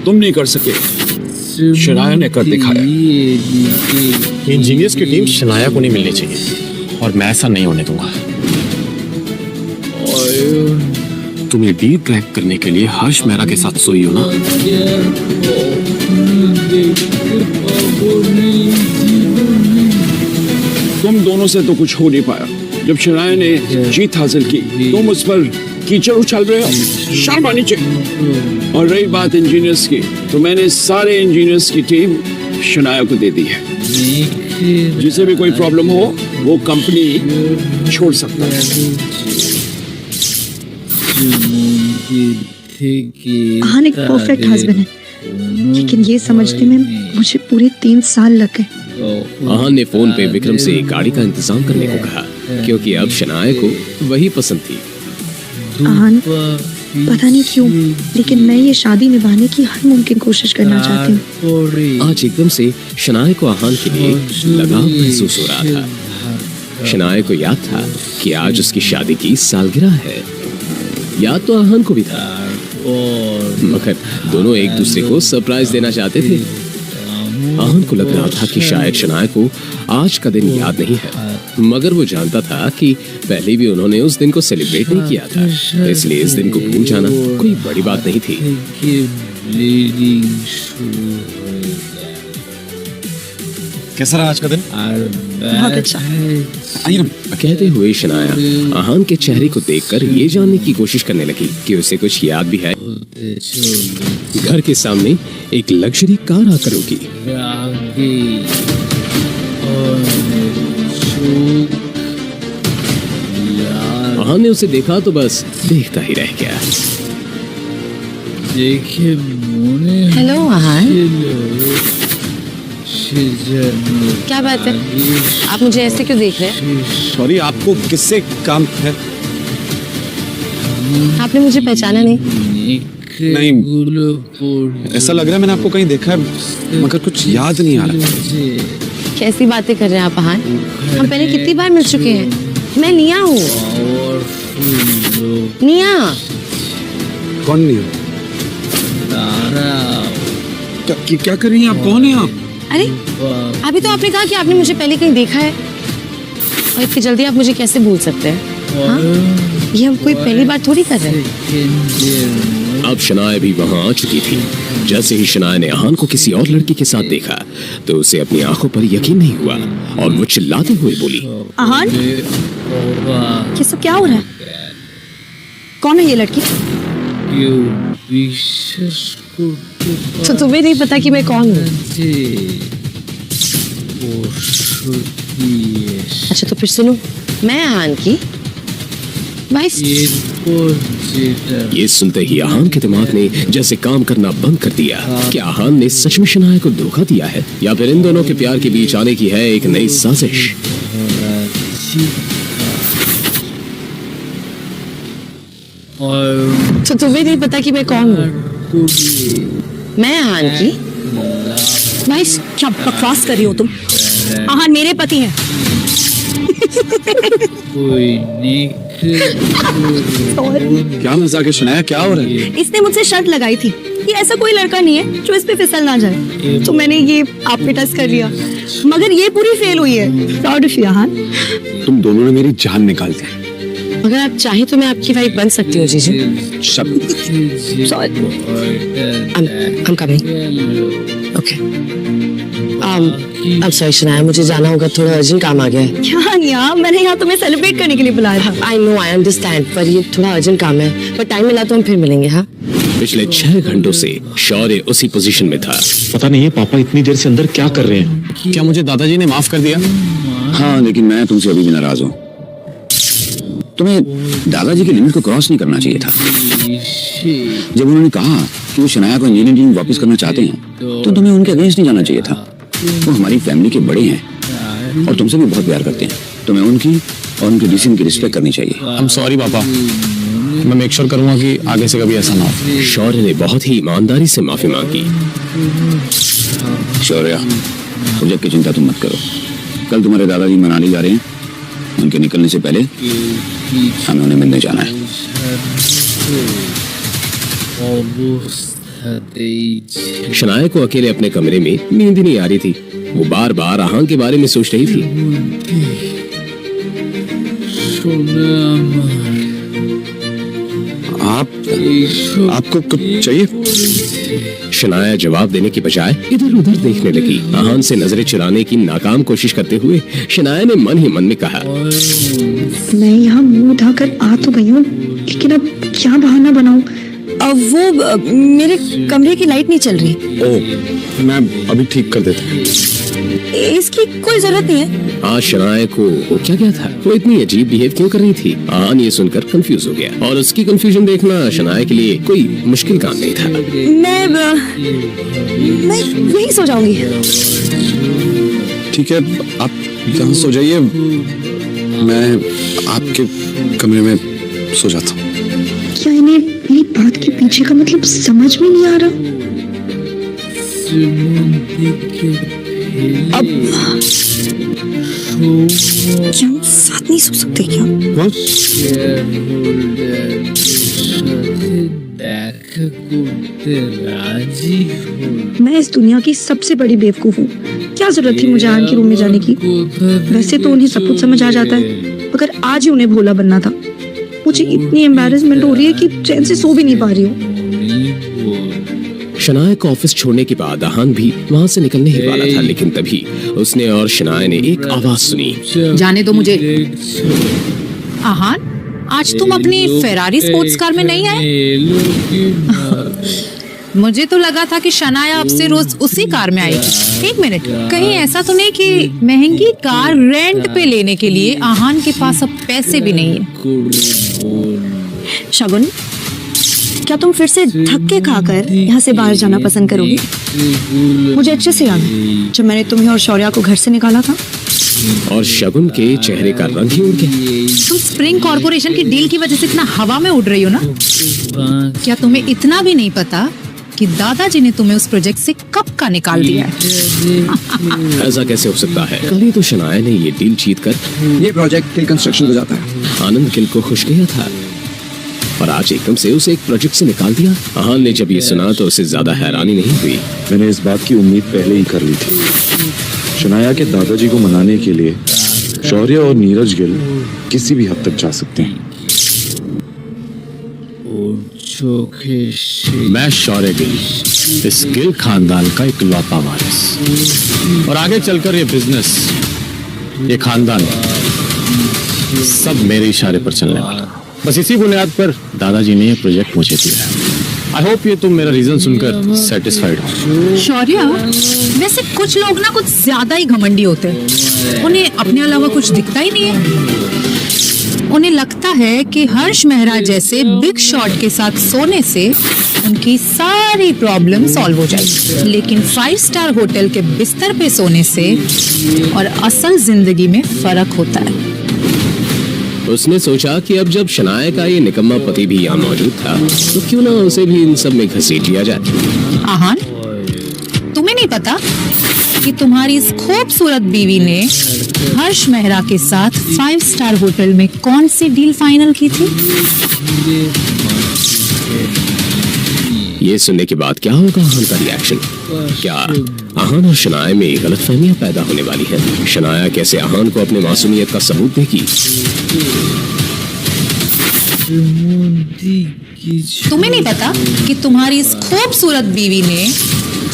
S11: तुम नहीं कर सके शनाया ने कर दिखाया।
S12: इंजीनियर्स की टीम शनाया को नहीं मिलनी चाहिए, और मैं ऐसा नहीं होने दूंगा। तुम्हें डील क्रैक करने के लिए हर्ष मेहरा के साथ सोई हो ना?
S11: तुम दोनों से तो कुछ हो नहीं पाया। जब शनाया ने जीत हासिल की, तुम उस पर कीचड़ उछाल रहे हो? शर्म आनी चाहिए। और रही बात इंजीनियर्स की, तो मैंने सारे इंजीनियर्स की टीम शनाया को दे दी है। जिसे भी कोई प्रॉब्लम हो वो कंपनी छोड़ सकता है।
S14: आहान एक परफेक्ट हस्बैंड है, लेकिन ये समझने में मुझे पूरे 3 साल लग गए।
S1: आहान ने फोन पे विक्रम से एक गाड़ी का इंतजाम करने को कहा, क्योंकि अब शनाया को वही पसंद थी।
S14: आहान, पता नहीं क्यों, लेकिन मैं ये शादी निभाने की हर मुमकिन कोशिश करना चाहती हूँ।
S1: आज एकदम से शनाया को आहान के लिए लगाव महसूस हो रहा था। शनाया को याद था कि आज उसकी शादी की सालगिरह है। याद तो आहान को भी था, मगर दोनों एक दूसरे को सरप्राइज देना चाहते थे। आहान को लग रहा था कि शायद शनाया को आज का दिन याद नहीं है, मगर वो जानता था कि पहले भी उन्होंने उस दिन को सेलिब्रेट नहीं किया था, इसलिए इस दिन को भूल जाना कोई बड़ी बात नहीं थी।
S3: कैसा रहा आज का दिन?
S14: बहुत अच्छा।
S3: आइए ना।
S1: कहते हुए शनाया आहान के चेहरे को देखकर ये जानने की कोशिश करने लगी कि उसे कुछ याद भी है। घर के सामने एक लग्जरी कार आकर रुकी। आहान ने उसे देखा तो बस देखता ही रह गया।
S5: हेलो आहान, क्या बात है? आप मुझे ऐसे क्यों देख रहे हैं?
S3: सॉरी, आपको किससे काम है?
S5: आपने मुझे पहचाना नहीं?
S3: नहीं, ऐसा लग रहा है मैंने आपको कहीं देखा है, मगर कुछ याद नहीं आ रहा।
S5: कैसी बातें कर रहे हैं आप आहान? हम पहले कितनी बार मिल चुके हैं। मैं निया हूँ। निया।
S3: कौन निया? क्या कर रही हैं आप? कौन है आप?
S5: अरे अभी तो आपने कहा कि आपने मुझे पहले कहीं देखा है, और इतनी जल्दी आप मुझे कैसे भूल सकते हैं? हाँ? ये हम कोई पहली बार थोड़ी कर रहे हैं।
S1: अब शनाया भी वहां आ चुकी थी। जैसे ही शनाया ने आहान को किसी और लड़की के साथ देखा तो उसे अपनी आंखों पर यकीन नहीं हुआ और वो चिल्लाते हुए बोली,
S8: आहान, ये सब क्या हो रहा है? कौन है ये लड़की?
S5: तो तुम्हें नहीं पता कि मैं कौन हूँ? अच्छा तो फिर सुनो, मैं आहान की वाइफ।
S1: ये सुनते ही आहान के दिमाग ने जैसे काम करना बंद कर दिया। क्या आहान ने सच में शनाया को धोखा दिया है, या फिर इन दोनों के प्यार के बीच आने की है एक नई साजिश?
S5: तो तुम्हें नहीं पता कि मैं कौन हूँ? मैं आहान की वाइफ।
S8: क्या बकवास कर रही हो तुम? आहान मेरे पति हैं।
S3: क्या मजाक है शनाया, क्या हो रहा है?
S8: इसने मुझसे शर्त लगाई थी कि ऐसा कोई लड़का नहीं है जो इस पे फिसल ना जाए, तो मैंने ये आप पे टच कर लिया, मगर ये पूरी फेल हुई है। Proud of you Aahan.
S3: तुम दोनों ने मेरी जान निकाल दी।
S5: अगर आप चाहें तो मैं आपकी वाइफ बन सकती हूँ जीजू। I'm coming. Okay. I'm sorry Shanaya, मुझे जाना होगा, थोड़ा अर्जेंट काम आ गया है।
S8: क्या निया, मैंने यहाँ तुम्हें सेलिब्रेट करने के लिए बुलाया था।
S5: I know, I understand, पर ये थोड़ा अर्जेंट काम है, पर टाइम मिला तो हम फिर मिलेंगे। हाँ,
S1: पिछले 6 घंटों से शौर्य उसी पोजीशन में था।
S12: पता नहीं है पापा इतनी देर से अंदर क्या कर रहे हैं।
S3: क्या मुझे दादाजी ने माफ कर दिया?
S11: हाँ, लेकिन मैं तुमसे अभी भी नाराज हूँ। तुम्हें दादाजी की लिमिट को क्रॉस नहीं करना चाहिए था। जब उन्होंने कहा कि वो शनाया को इंजीनियरिंग वापस करना चाहते हैं तो तुम्हें उनके अगेंस्ट नहीं जाना चाहिए था। वो हमारी फैमिली के बड़े हैं और तुमसे भी बहुत प्यार करते हैं। तुम्हें उनकी और उनके डिसीजन की रिस्पेक्ट करनी चाहिए।
S12: आई एम सॉरी पापा, मैं मेक श्योर करूंगा कि आगे से कभी ऐसा ना हो।
S1: शौर्य ने बहुत ही ईमानदारी से माफी मांगी।
S11: शौर्य, प्रोजेक्ट की चिंता तुम मत करो। कल तुम्हारे दादाजी मनाली जा रहे हैं, उनके निकलने से पहले हमें उन्हें मिलने जाना है।
S1: शनाया को अकेले अपने कमरे में नींद नहीं आ रही थी। वो बार बार आहान के बारे में सोच रही थी।
S3: आपको कुछ चाहिए?
S1: शनाया जवाब देने की बजाय इधर उधर देखने लगी। आहान से नजरें चुराने की नाकाम कोशिश करते हुए शनाया ने मन ही मन में कहा,
S14: मैं यहाँ मुंह उठाकर आ तो गई हूँ, लेकिन अब क्या बहाना बनाऊं? वो मेरे कमरे की लाइट नहीं चल रही।
S3: ओह, मैं अभी ठीक कर देता हूँ।
S14: इसकी कोई जरूरत नहीं है।
S1: आज शनाया को वो क्या गया था, वो इतनी अजीब बिहेव क्यों कर रही थी? आहान ये सुनकर कंफ्यूज हो गया और उसकी कंफ्यूजन देखना शनाया के लिए कोई मुश्किल काम नहीं था।
S14: मैं यहीं सो जाऊंगी।
S3: ठीक है, आप यहाँ सो जाइए, मैं आपके कमरे में सो जाता हूँ।
S14: क्या इन्हें मेरी बात के पीछे का मतलब समझ में नहीं आ रहा? अब क्या हम साथ नहीं सो सकते क्या? मैं इस दुनिया की सबसे बड़ी बेवकूफ हूँ। क्या जरूरत थी मुझे आहान के रूम में जाने की? वैसे तो उन्हें सब कुछ समझ आ जाता है, मगर आज ही उन्हें भोला बनना था। मुझे इतनी एम्बैरेसमेंट हो रही है कि चैन से सो भी नहीं पा रही हूँ।
S1: शनाया को ऑफिस छोड़ने के बाद आहान भी वहाँ से निकलने ही वाला था, लेकिन तभी उसने और शनाया ने एक आवाज सुनी।
S16: जाने दो मुझे। आहान, आज तुम अपनी फेरारी स्पोर्ट्स कार में नहीं आए? मुझे तो लगा था कि शनाया अब से रोज उसी कार में आएगी। एक मिनट, कहीं ऐसा तो नहीं कि महंगी कार रेंट पे लेने के लिए आहान के पास अब पैसे भी नहीं है?
S14: शगुन, क्या तुम फिर से धक्के खाकर यहाँ से बाहर जाना पसंद करोगी? मुझे अच्छे से याद है जब मैंने तुम्हें और शौर्या को घर से निकाला था।
S1: और शगुन के चेहरे का रंग ही उड़ गया।
S16: तुम स्प्रिंग कॉर्पोरेशन की डील की वजह से इतना हवा में उड़ रही हो ना? क्या तुम्हें इतना भी नहीं पता कि दादाजी ने तुम्हें उस प्रोजेक्ट से कब का निकाल दिया है?
S1: ऐसा कैसे हो सकता है? कल ही तो शनाया ने ये डील जीत कर
S17: ये प्रोजेक्ट किल कंस्ट्रक्शन हो जाता है।
S1: आनंद किल को खुश किया था और आज एकदम से उसे एक प्रोजेक्ट से निकाल दिया। आहान ने जब ये सुना तो उसे ज्यादा हैरानी नहीं हुई।
S3: मैंने इस बात की उम्मीद पहले ही कर ली थी। शनाया के दादाजी को मनाने के लिए शौर्य और नीरज गिल किसी भी हद तक जा सकते हैं।
S12: मैं शौर्य गिल, इस गिल खानदान का इकलौता वारिस, और आगे चलकर ये बिजनेस, ये खानदान सब मेरे इशारे पर चलने वाला। बस इसी बुनियाद पर दादाजी ने ये प्रोजेक्ट मुझे दिया है। आई होप ये तुम मेरा रीजन सुनकर सेटिस्फाइड हो।
S16: शौर्या, वैसे कुछ लोग ना कुछ ज्यादा ही घमंडी होते हैं। उन्हें अपने अलावा कुछ दिखता ही नहीं है। उन्हें लगता है कि हर्ष मेहरा जैसे बिग शॉट के साथ सोने से उनकी सारी प्रॉब्लम सॉल्व हो जाएगी, लेकिन 5 स्टार होटल के बिस्तर पे सोने से और असल जिंदगी में फर्क होता है।
S1: उसने सोचा कि अब जब शनाया का ये निकम्मा पति भी यहाँ मौजूद था तो क्यों ना उसे भी इन सब में घसीट लिया जाए।
S16: आहान, तुम्हें नहीं पता कि तुम्हारी इस खूबसूरत बीवी ने हर्ष मेहरा के साथ 5 स्टार होटल में कौन सी डील फाइनल की थी?
S1: ये सुनने के बाद क्या होगा आहान का रिएक्शन? क्या आहान और शनाया में गलतफहमियां पैदा होने वाली हैं? शनाया कैसे आहान को अपने मासूमियत का सबूत देगी?
S16: तुम्हें नहीं पता कि तुम्हारी इस खूबसूरत बीवी ने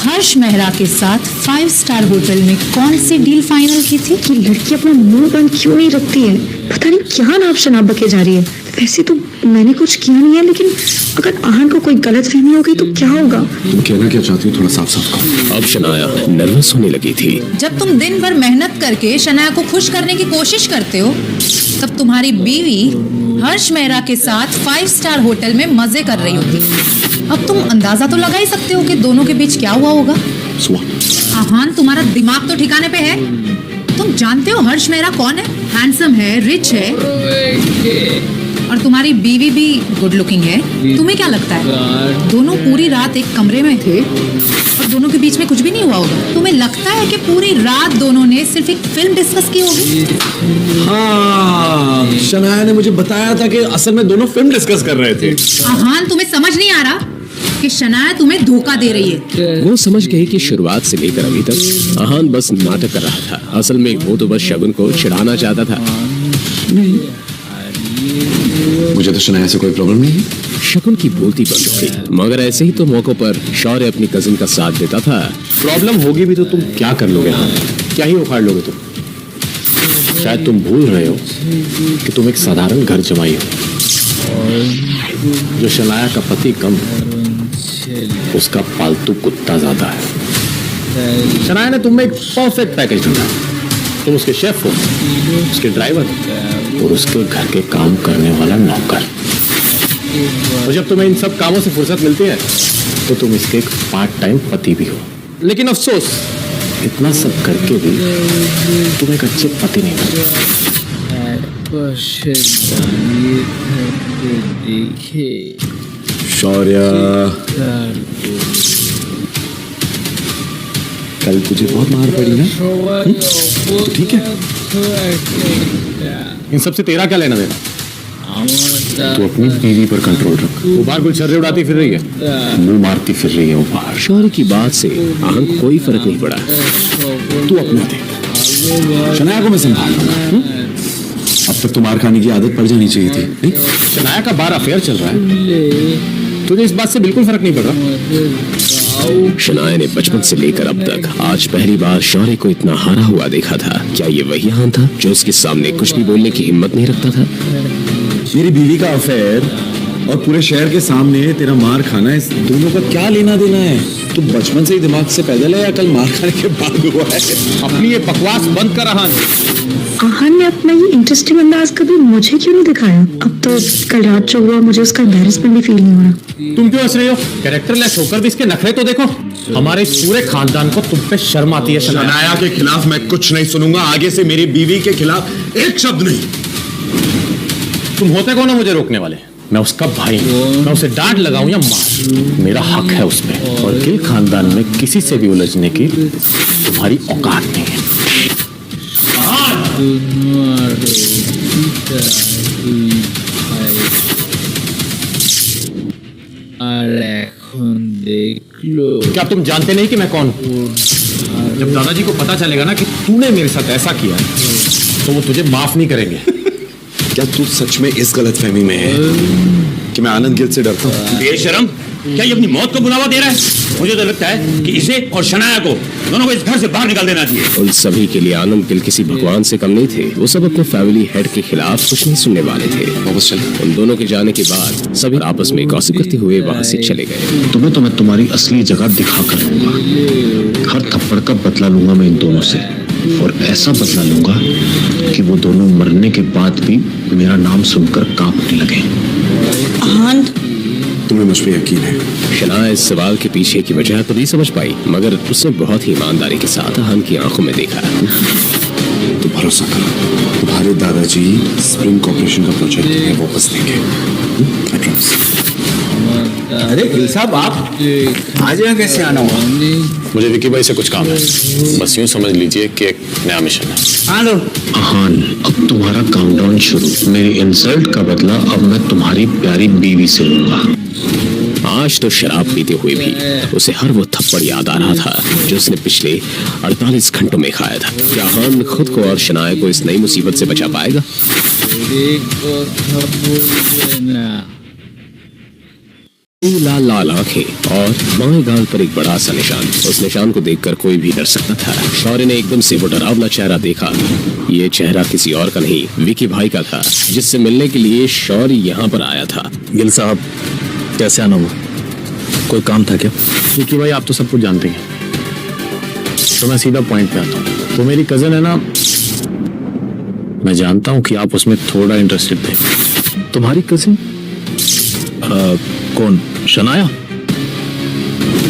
S16: हर्ष मेहरा के साथ 5 स्टार होटल में कौन सी डील फाइनल की थी?
S14: ये लड़की अपना मुंह बंद क्यों नहीं रखती है? पता नहीं क्या नाप शनाप बके जा रही है। वैसे तो मैंने कुछ किया नहीं है, लेकिन अगर आहान को कोई गलतफहमी हो गई तो क्या होगा?
S3: तुम कहना क्या चाहती हो, थोड़ा साफ साफ कहो।
S1: अब शनाया नर्वस होने लगी थी।
S16: जब तुम दिन भर मेहनत करके शनाया को खुश करने की कोशिश करते हो, तब तुम्हारी बीवी हर्ष मेहरा के साथ 5 स्टार होटल में मजे कर रही होती। अब तुम अंदाजा तो लगा ही सकते हो कि दोनों के बीच क्या हुआ होगा। आहान, तुम्हारा दिमाग तो ठिकाने पे है? तुम जानते हो हर्ष मेहरा कौन है? हैंडसम है, रिच है, और तुम्हारी बीवी भी गुड लुकिंग है। तुम्हें क्या लगता है दोनों पूरी रात एक कमरे में थे और दोनों के बीच में कुछ भी नहीं हुआ होगा? तुम्हें लगता है कि पूरी रात दोनों ने सिर्फ एक फिल्म डिस्कस की होगी?
S3: हाँ, शनाया ने मुझे बताया था कि असल में दोनों फिल्म डिस्कस कर रहे थे।
S16: आहान, तुम्हें समझ नहीं आ रहा कि शनाया तुम्हें धोखा दे रही है?
S1: वो समझ गई कि शुरुआत से लेकर अभी तक आहान बस नाटक कर रहा था। असल में वो तो बस शगुन को चिढ़ाना चाहता था।
S3: मुझे तो शनाया से कोई प्रॉब्लम नहीं है।
S1: शकुन की बोलती बंद हो गई, मगर ऐसे ही तो मौकों पर शौर्य अपनी कजिन का साथ देता था।
S12: प्रॉब्लम होगी भी तो तुम क्या कर लोगे? हाँ, क्या ही उखाड़ लोगे तुम? शायद तुम भूल रहे हो कि तुम एक साधारण घर जमाई हो। जो शनाया का पति कम, उसका पालतू कुत्ता ज्यादा है। शनाया ने तुम में एक परफेक्ट पैकेज ढूंढा। तुम उसके शेफ हो, उसके ड्राइवर और उसके घर के काम करने वाला नौकर। और जब तुम्हें इन सब कामों से फुर्सत मिलती है तो तुम इसके एक पार्ट टाइम पति भी हो। लेकिन अफसोस, इतना सब करके भी तुम एक अच्छे पति नहीं बन।
S3: शौर्य, कल तुझे बहुत मार पड़ी ना? तो ठीक है,
S12: इन सबसे तेरा क्या लेना देना? तू अपनी बीवी पर कंट्रोल रख। वो बाहर गुलछर्रे उड़ाती फिर रही है, मुंह मारती फिर रही है वो बाहर।
S1: शौर्य की बात से आहन को कोई फर्क नहीं पड़ा।
S3: तू अपना देख, शनाया को मैं संभाल लूंगा। अब तक तो मार खाने की आदत पड़ जानी चाहिए थी, नहीं?
S12: शनाया का बार अफेयर चल रहा है, तुझे इस बात से बिल्कुल फर्क नहीं पड़ रहा।
S1: शनाया ने बचपन से लेकर अब तक आज पहली बार शौर्य को इतना हारा हुआ देखा था। क्या ये वही आहन था जो उसके सामने कुछ भी बोलने की हिम्मत नहीं रखता था?
S3: मेरी बीवी का अफेयर और पूरे शहर के सामने तेरा मार खाना, इस दोनों का क्या लेना देना है? तू बचपन से ही दिमाग से पैदल है या कल मार खाने के बाद हुआ है?
S12: अपनी ये बकवास बंद कर आहन।
S14: आहन ने अपना ये इंटरेस्टिंग अंदाज कभी मुझे क्यों नहीं दिखाया? अब तो कल रात जो हुआ मुझे उसका एम्बैरेसमेंट भी फील नहीं हो रहा।
S12: तुम क्यों हंस रही हो? कैरेक्टरलेस होकर भी इसके नखरे तो देखो। हमारे पूरे खानदान को तुम पे शर्म आती है।
S3: शनाया के खिलाफ मैं कुछ नहीं सुनूंगा, आगे से मेरी बीवी के खिलाफ एक शब्द नहीं।
S12: तुम होते कौन हो मुझे रोकने वाले? मैं उसका भाई हूँ, मैं उसे डांट लगाऊं या मार, मेरा हक है उस पे। और गिल खानदान में किसी से भी उलझने की तुम्हारी औकात नहीं है। क्या तुम जानते नहीं कि मैं कौन हूँ? जब दादाजी को पता चलेगा ना कि तूने मेरे साथ ऐसा किया तो वो तुझे माफ नहीं करेंगे।
S3: क्या तू सच में इस गलतफहमी में है कि मैं आनंद गिल से डरता हूँ?
S18: बेशरम, क्या ये अपनी मौत को बुलावा दे रहा है? मुझे तो लगता है कि इसे और शनाया को दोनों को इस घर से बाहर निकाल देना चाहिए।
S1: उन सभी के लिए आनंद गिल किसी भगवान से कम नहीं थे। वो सब अपने फैमिली हेड के खिलाफ कुछ नहीं सुनने वाले थे।
S3: वापस चले।
S1: उन दोनों के जाने के बाद सभी आपस में गॉसिप करते हुए वहाँ से चले गए।
S12: तुम्हें तो मैं तुम्हारी असली जगह दिखा कर लूंगा। हर थप्पड़ का बदला लूंगा मैं इन दोनों से, और ऐसा बदला लूंगा कि वो दोनों मरने के बाद भी मेरा नाम सुनकर कांपने लगे।
S14: आहन,
S3: तुम्हें मुझ पे यकीन है?
S1: शनाया इस सवाल के पीछे की वजह तो नहीं समझ पाई, मगर उसने बहुत ही ईमानदारी के साथ आहन की आंखों में देखा।
S3: तो भरोसा करो, तुम्हारे दादाजी स्प्रिंग कॉर्पोरेशन का प्रोजेक्ट है वापस देंगे। I promise।
S18: अरे गिल साहब, आप आज यहाँ कैसे आना हुआ?
S12: मुझे विकी भाई से कुछ काम है, बस यूं समझ लीजिए कि एक नया मिशन है। आहन, अब तुम्हारा काउंटडाउन शुरू। मेरी इंसल्ट का बदला अब मैं तुम्हारी प्यारी बीवी से लूंगा।
S1: आज तो शराब पीते हुए भी उसे हर वो थप्पड़ याद आ रहा था जो उसने पिछले 48 घंटों में खाया था। क्या आहन खुद को और शनाया को इस नई मुसीबत से बचा पाएगा? लाल लाल आंखें और बाएं गाल पर एक बड़ा सा निशान। उस निशान को देखकर कोई भी डर सकता था। शौर्य ने एकदम से वो डरावना चेहरा देखा। ये चेहरा किसी और का नहीं, विकी भाई का था, जिससे मिलने के लिए शौर्य यहाँ पर आया था।
S12: गिल साहब, कैसे आना हुआ? कोई काम था क्या? विकी भाई, आप तो सब कुछ जानते हैं, तो मैं सीधा पॉइंट पे आता हूँ। तो मेरी कजन है ना, मैं जानता हूँ कि आप उसमें थोड़ा इंटरेस्टेड थे। तुम्हारी कजिन? कौन? शनाया?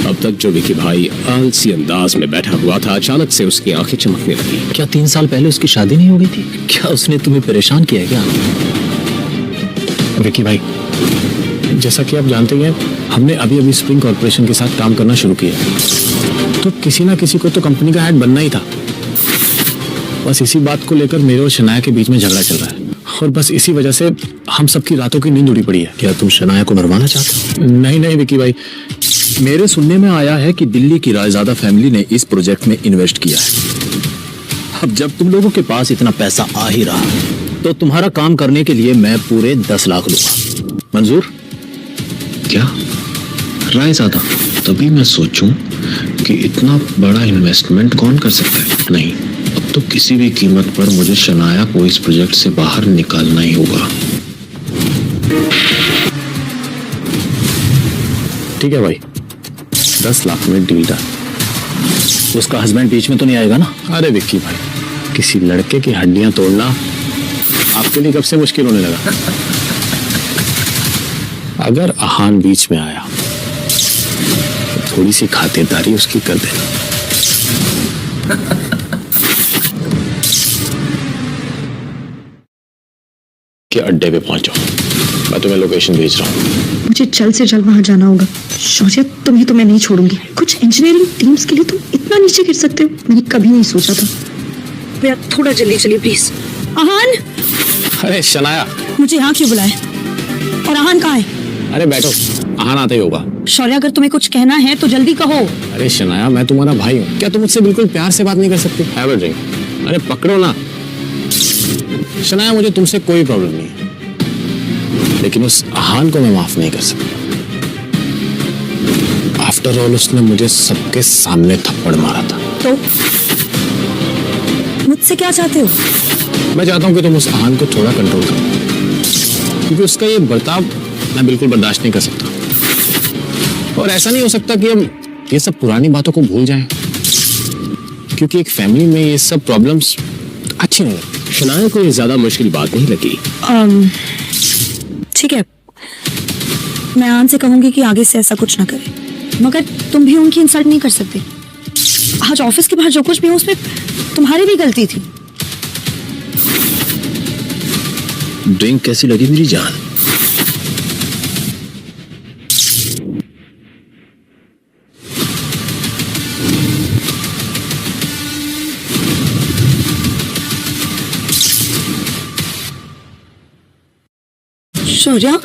S1: अब तक जो विकी भाई आलसी अंदाज में बैठा हुआ था, अचानक से उसकी आंखें चमकने लगी।
S12: क्या 3 साल पहले उसकी शादी नहीं हो गई थी? क्या उसने तुम्हें परेशान किया क्या? विकी भाई, जैसा कि आप जानते हैं, हमने अभी अभी स्प्रिंग कॉर्पोरेशन के साथ काम करना शुरू किया, तो किसी ना किसी को तो कंपनी का हेड बनना ही था। बस इसी बात को लेकर मेरे और शनाया के बीच में झगड़ा चल रहा है, और बस इसी वजह से हम सबकी रातों की नींद उड़ी पड़ी है। क्या तुम शनाया को मरवाना चाहते हो? नहीं नहीं विकी भाई, मेरे सुनने में आया है कि दिल्ली की रायजादा फैमिली ने इस प्रोजेक्ट में इन्वेस्ट किया है। अब जब तुम लोगों के पास इतना पैसा आ ही रहा तो तुम्हारा काम करने के लिए मैं पूरे 10 लाख लूंगा। मंजूर?
S3: क्या राय ज्यादा? तभी मैं सोचूं कि इतना बड़ा इन्वेस्टमेंट कौन कर सकता है। नहीं, अब तो किसी भी कीमत पर मुझे शनाया को इस प्रोजेक्ट से बाहर निकालना ही होगा।
S12: ठीक है भाई, 10 लाख में डील डन। उसका हस्बैंड बीच में तो नहीं आएगा ना? अरे विक्की भाई, किसी लड़के की हड्डियां तोड़ना आपके लिए कब से मुश्किल होने लगा? अगर आहान बीच में आया तो थोड़ी सी खातिरदारी उसकी कर देना। कि अड्डे पे पहुंचो, मैं तुम्हें लोकेशन भेज रहा हूँ।
S14: मुझे जल्द से जल्द वहां जाना होगा। शौर्य, तुम्हें तो मैं नहीं छोड़ूंगी। कुछ इंजीनियरिंग टीम्स के लिए तुम इतना नीचे गिर सकते हो, मैंने कभी नहीं सोचा था। भैया थोड़ा जल्दी चलिए प्लीज।
S8: आहान,
S12: अरे शनाया,
S8: मुझे यहाँ क्यों बुलाए? और आहान कहाँ है?
S12: अरे बैठो, आहान आता ही होगा।
S8: शौर्य, अगर तुम्हें कुछ कहना है तो जल्दी कहो।
S12: अरे शनाया, मैं तुम्हारा भाई हूँ, क्या तुम मुझसे बिल्कुल प्यार से बात नहीं कर सकती? Have a drink. अरे पकड़ो ना। शनाया, मुझे तुमसे कोई प्रॉब्लम नहीं है, लेकिन उस आहान को मैं माफ नहीं कर सकता। आफ्टर ऑल उसने मुझे सबके सामने थप्पड़ मारा था।
S8: तो मुझसे क्या चाहते हो?
S12: मैं चाहता हूँ कि तुम उस आहान को थोड़ा कंट्रोल करो, क्योंकि उसका ये बर्ताव मैं बिल्कुल बर्दाश्त नहीं कर सकता। और ऐसा नहीं हो सकता कि हम ये सब पुरानी बातों को भूल जाएं, क्योंकि एक फैमिली में ये सब प्रॉब्लम्स अच्छी नहीं लगती।
S1: शनाया को ये ज्यादा मुश्किल बात नहीं लगी।
S8: ठीक है, मैं आहान से कहूंगी कि आगे से ऐसा कुछ ना करे, मगर तुम भी उनकी इंसल्ट नहीं कर सकते। आज ऑफिस के बाहर जो कुछ भी हो उसमें तुम्हारी भी गलती थी।
S12: ड्रिंक कैसी लगी मेरी जान?
S8: शौर्य,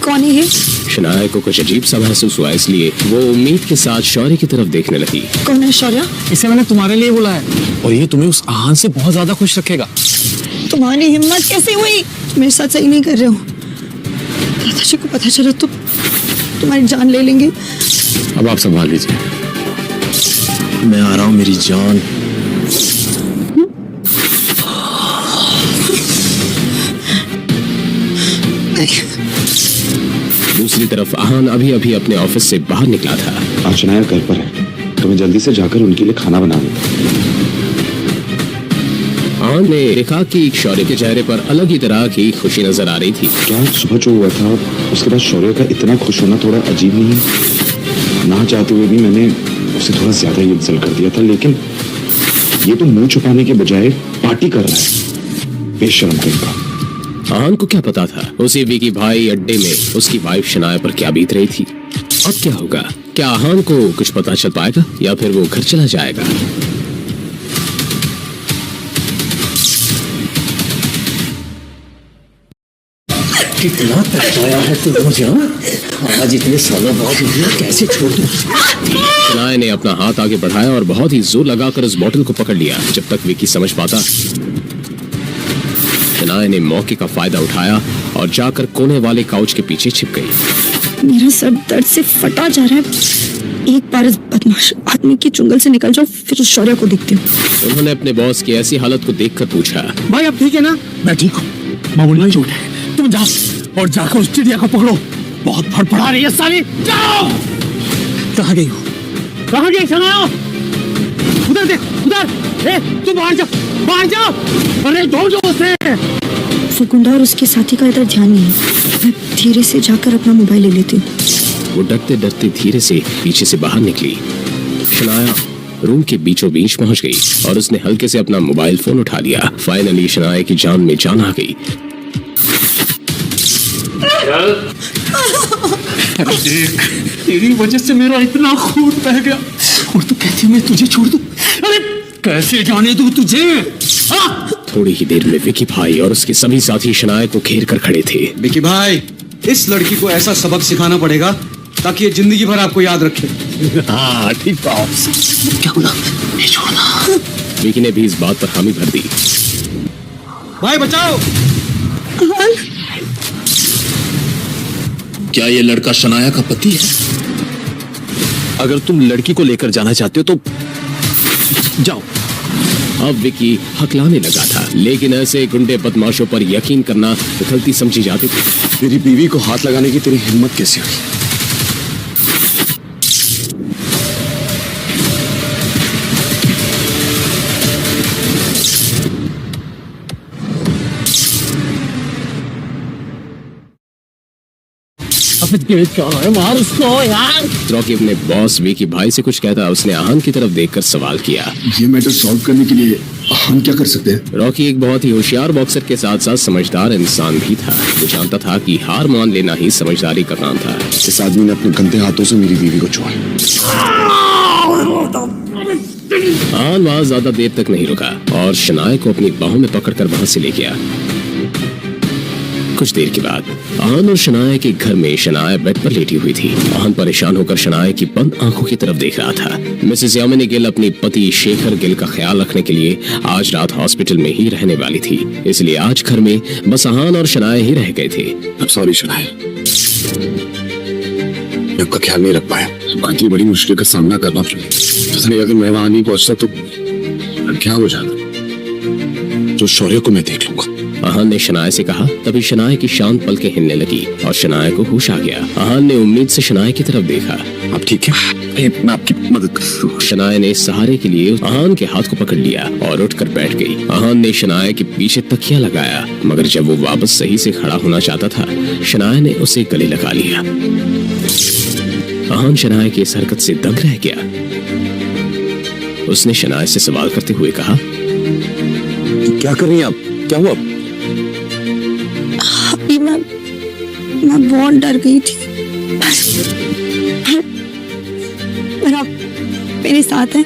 S8: कौन है ये?
S1: शनाया को कुछ अजीब सा महसूस हुआ, इसलिए वो उम्मीद के साथ शौर्य की तरफ देखने लगी।
S8: कौन है शौर्य?
S12: इसे मैंने तुम्हारे लिए बुलाया और ये तुम्हें उस आहान से बहुत ज्यादा खुश रखेगा।
S8: तुम्हारी हिम्मत कैसे हुई? मेरे साथ सही नहीं कर रहे हो। दादाजी को पता चला तो तुम्हारी जान ले लेंगे।
S12: अब आप संभाल लीजिए, मैं आ रहा हूं मेरी जान।
S1: दूसरी तरफ आहान अभी अभी अपने ऑफिस से बाहर निकला था।
S3: आज शनाया घर पर है, तो मैं जल्दी से जाकर उनके लिए खाना बना लूं।
S1: आहान ने देखा कि शौर्य के चेहरे पर अलग ही तरह की खुशी नजर आ रही थी।
S3: क्या सुबह जो हुआ था उसके बाद शौर्य का इतना खुश होना थोड़ा अजीब नहीं है? ना चाहते हुए भी मैंने उसे थोड़ा ज्यादा ही इंसल्ट कर दिया था, लेकिन ये तो मुंह छुपाने के बजाय पार्टी कर रहा है। बेशर्म कहीं।
S1: आहान को क्या पता था उसी विकी भाई अड्डे में उसकी वाइफ शनाया पर क्या बीत रही थी। अब क्या होगा? क्या आहान को कुछ पता चल पाएगा या फिर वो घर चला जाएगा?
S7: कितना पछताया है तू मुझे? आज इतने सालों बाद मुझे कैसे छोड़ दूं?
S1: शनाया ने अपना हाथ आगे बढ़ाया और बहुत ही जोर लगाकर उस बोतल को पकड़ लिया जब तक विकी समझ पाता। शनाया ने मौके का फायदा उठाया और जाकर कोने वाले काउच के पीछे छिप गई।
S8: मेरा सर दर्द से फटा जा रहा है। एक बार इस बदमाश आदमी के चुंगल से निकल जाओ, फिर उस शौर्य को देखती हूँ।
S1: उन्होंने अपने बॉस की ऐसी हालत को देखकर पूछा,
S18: भाई अब ठीक है ना? मैं ठीक हूँ, मामूली नहीं चोट है। तुम जाओ और जाकर उस चिड़िया को पकड़ो, बहुत फड़फड़ा रही है साली। जाओ। कहाँ गई हो? कहाँ गई शनाया? उधर देख, उधर। तू बाहर जा, बाहर जा। अरे ढूंढो उसे।
S8: वो गुंडा और उसके साथी का इधर ध्यान नहीं है। मैं धीरे से जाकर अपना मोबाइल ले लेती हूँ।
S1: वो डरते डरते धीरे से पीछे से बाहर निकली। शनाया रूम के बीचों बीच पहुंच गई और उसने हल्के से अपना मोबाइल फोन उठा लिया। फाइनली शनाया की जान में जान आ गई।
S18: देख, तेरी वजह से मेरा इतना खून बह गया और तू कहती है मैं तुझे छोड़ दूं? अरे कैसे जाने दूं तुझे?
S1: थोड़ी ही देर में विकी भाई और उसके सभी साथी शनाया को घेर कर खड़े थे।
S17: विकी भाई, इस लड़की को ऐसा सबक सिखाना पड़ेगा ताकि ये जिंदगी भर आपको याद रखे।
S12: हाँ ठीक बात।
S8: क्या बोला? नहीं छोड़ना।
S1: विकी ने भी इस बात पर हामी भर दी।
S17: भाई बचाओ।
S12: क्या ये लड़का शनाया का पति है? अगर तुम लड़की को लेकर जाना चाहते हो तो जाओ।
S1: अब विकी हकलाने लगा था, लेकिन ऐसे गुंडे बदमाशों पर यकीन करना गलती समझी जाती थी।
S3: मेरी बीवी को हाथ लगाने की तेरी हिम्मत कैसे हुई?
S18: मार उसको यार।
S1: रॉकी अपने बॉस विकी भाई से कुछ कहता, उसने आहान की तरफ देखकर सवाल किया।
S11: ये मैटर सॉल्व करने के लिए हम क्या कर सकते हैं?
S1: रॉकी एक बहुत ही होशियार बॉक्सर के साथ साथ समझदार इंसान भी था। वो जानता था कि हार मान लेना ही समझदारी का काम था।
S3: इस आदमी ने अपने गंदे हाथों से मेरी बीवी को छुआ।
S1: आहान वहां ज्यादा देर तक नहीं रुका और शनाया को अपनी बाहों में पकड़कर वहां से ले गया। कुछ देर के बाद आहान और शनाया के घर में शनाया बेड पर लेटी हुई थी। आहान परेशान होकर शनाया की बंद आंखों की तरफ देख रहा था। मिसेस यामिनी गिल अपनी पति शेखर गिल का ख्याल रखने के लिए आज रात हॉस्पिटल में ही रहने वाली थी, इसलिए आज घर में बस आहान और शनाया ही रह गए थे।
S3: सॉरी शनाया, मैं आपका ख्याल नहीं रख पाया। बाकी बड़ी मुश्किल का सामना करना पड़ा। अगर मैं वहां नहीं पहुंचता तो क्या हो जाता? जो शौर्य को मैं देख लूंगा।
S1: आहान ने शनाया से कहा। तभी शनाया की शांत पलकें हिलने लगी और शनाया को होश आ गया। आहान ने उम्मीद से शनाया की तरफ देखा।
S3: आप ठीक है? मैं आपकी मदद करता हूं।
S1: शनाया ने सहारे के लिए आहान के हाथ को पकड़ लिया और उठकर बैठ गई। आहान ने शनाया के पीछे तकिया लगाया, मगर जब वो वापस सही से खड़ा होना चाहता था, शनाया ने उसे गले लगा लिया। आहान शनाया की इस हरकत से दंग रह गया। उसने शनाया से सवाल करते हुए कहा,
S3: क्या कर रही हैं आप? क्या हुआ?
S8: अभी मैं बहुत डर गई थी, पर आप मेरे साथ हैं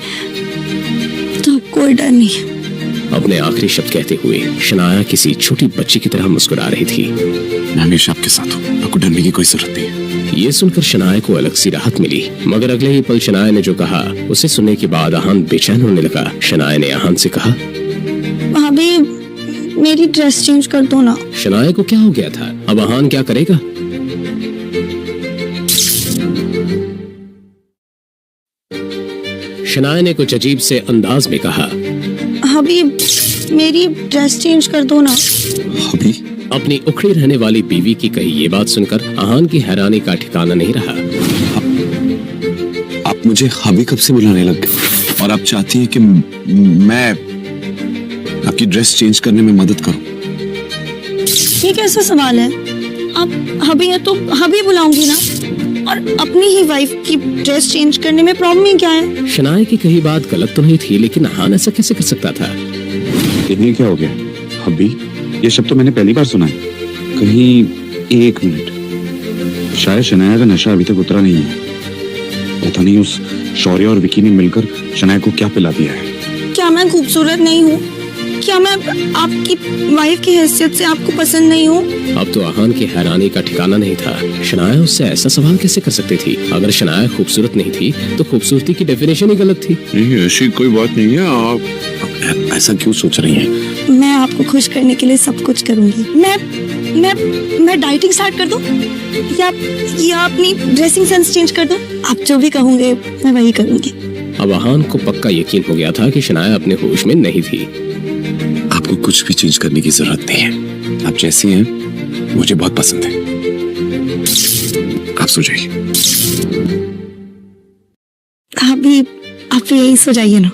S8: तो कोई डर नहीं है।
S1: अपने आखिरी शब्द कहते हुए शनाया किसी छोटी बच्ची की तरह मुस्कुरा रही थी।
S3: मैं हमेशा आपके साथ हूँ, आपको डरने की कोई जरूरत नहीं है।
S1: ये सुनकर शनाया को अलग सी राहत मिली, मगर अगले ही पल शनाया ने जो कहा उसे सुनने के बाद आहान बेचैन होने लगा। शनाया ने आहान से कहा,
S8: भाभी मेरी ड्रेस चेंज कर दो ना।
S1: शनाया को क्या हो गया था? अब आहान क्या करेगा? शनाया ने कुछ अजीब से अंदाज में कहा,
S8: अभी मेरी ड्रेस चेंज कर दो ना।
S3: अभी
S1: अपनी उखड़ी रहने वाली बीवी की कही ये बात सुनकर आहान की हैरानी का ठिकाना नहीं रहा।
S3: आप मुझे हबी कब से बुलाने लग गए और आप चाहती हैं कि मैं आपकी ड्रेस चेंज करने में मदद करूं?
S8: ये कैसा सवाल है? आप हबी है तो हबी बुलाऊंगी ना, और अपनी ही वाइफ की ड्रेस चेंज करने में प्रॉब्लम ही क्या है?
S1: शनाया की कही बात गलत तो नहीं थी, लेकिन आहान ऐसा कैसे कर सकता था?
S3: इन्हें क्या हो गया? हबी, ये शब्द तो मैंने पहली बार सुना है। कहीं एक मिनट, शायद शनाया का नशा अभी तक उतरा नहीं है। पता नहीं उस शौर्य और विकी ने मिलकर शनाया को क्या पिला दिया है।
S8: क्या मैं खूबसूरत नहीं हूँ? क्या मैं आपकी वाइफ की हैसियत से आपको पसंद नहीं हूँ?
S1: अब तो आहान की हैरानी का ठिकाना नहीं था। शनाया उससे ऐसा सवाल कैसे कर सकती थी? अगर शनाया खूबसूरत नहीं थी तो खूबसूरती की डेफिनेशन ही गलत थी।
S3: नहीं, ऐसी कोई बात नहीं है। आप ऐसा क्यों सोच रही हैं?
S8: मैं आपको खुश करने के लिए सब कुछ करूंगी। मैं डाइटिंग स्टार्ट कर दूं या अपनी ड्रेसिंग सेंस चेंज कर दूं? आप जो भी कहोगे मैं वही करूंगी।
S1: अब आहान को पक्का यकीन हो गया था कि शनाया अपने होश में नहीं थी।
S3: आपको कुछ भी चेंज करने की जरूरत नहीं है। आप जैसी हैं मुझे बहुत पसंद है। आप सो जाइए।
S8: आप यही सो जाइए ना।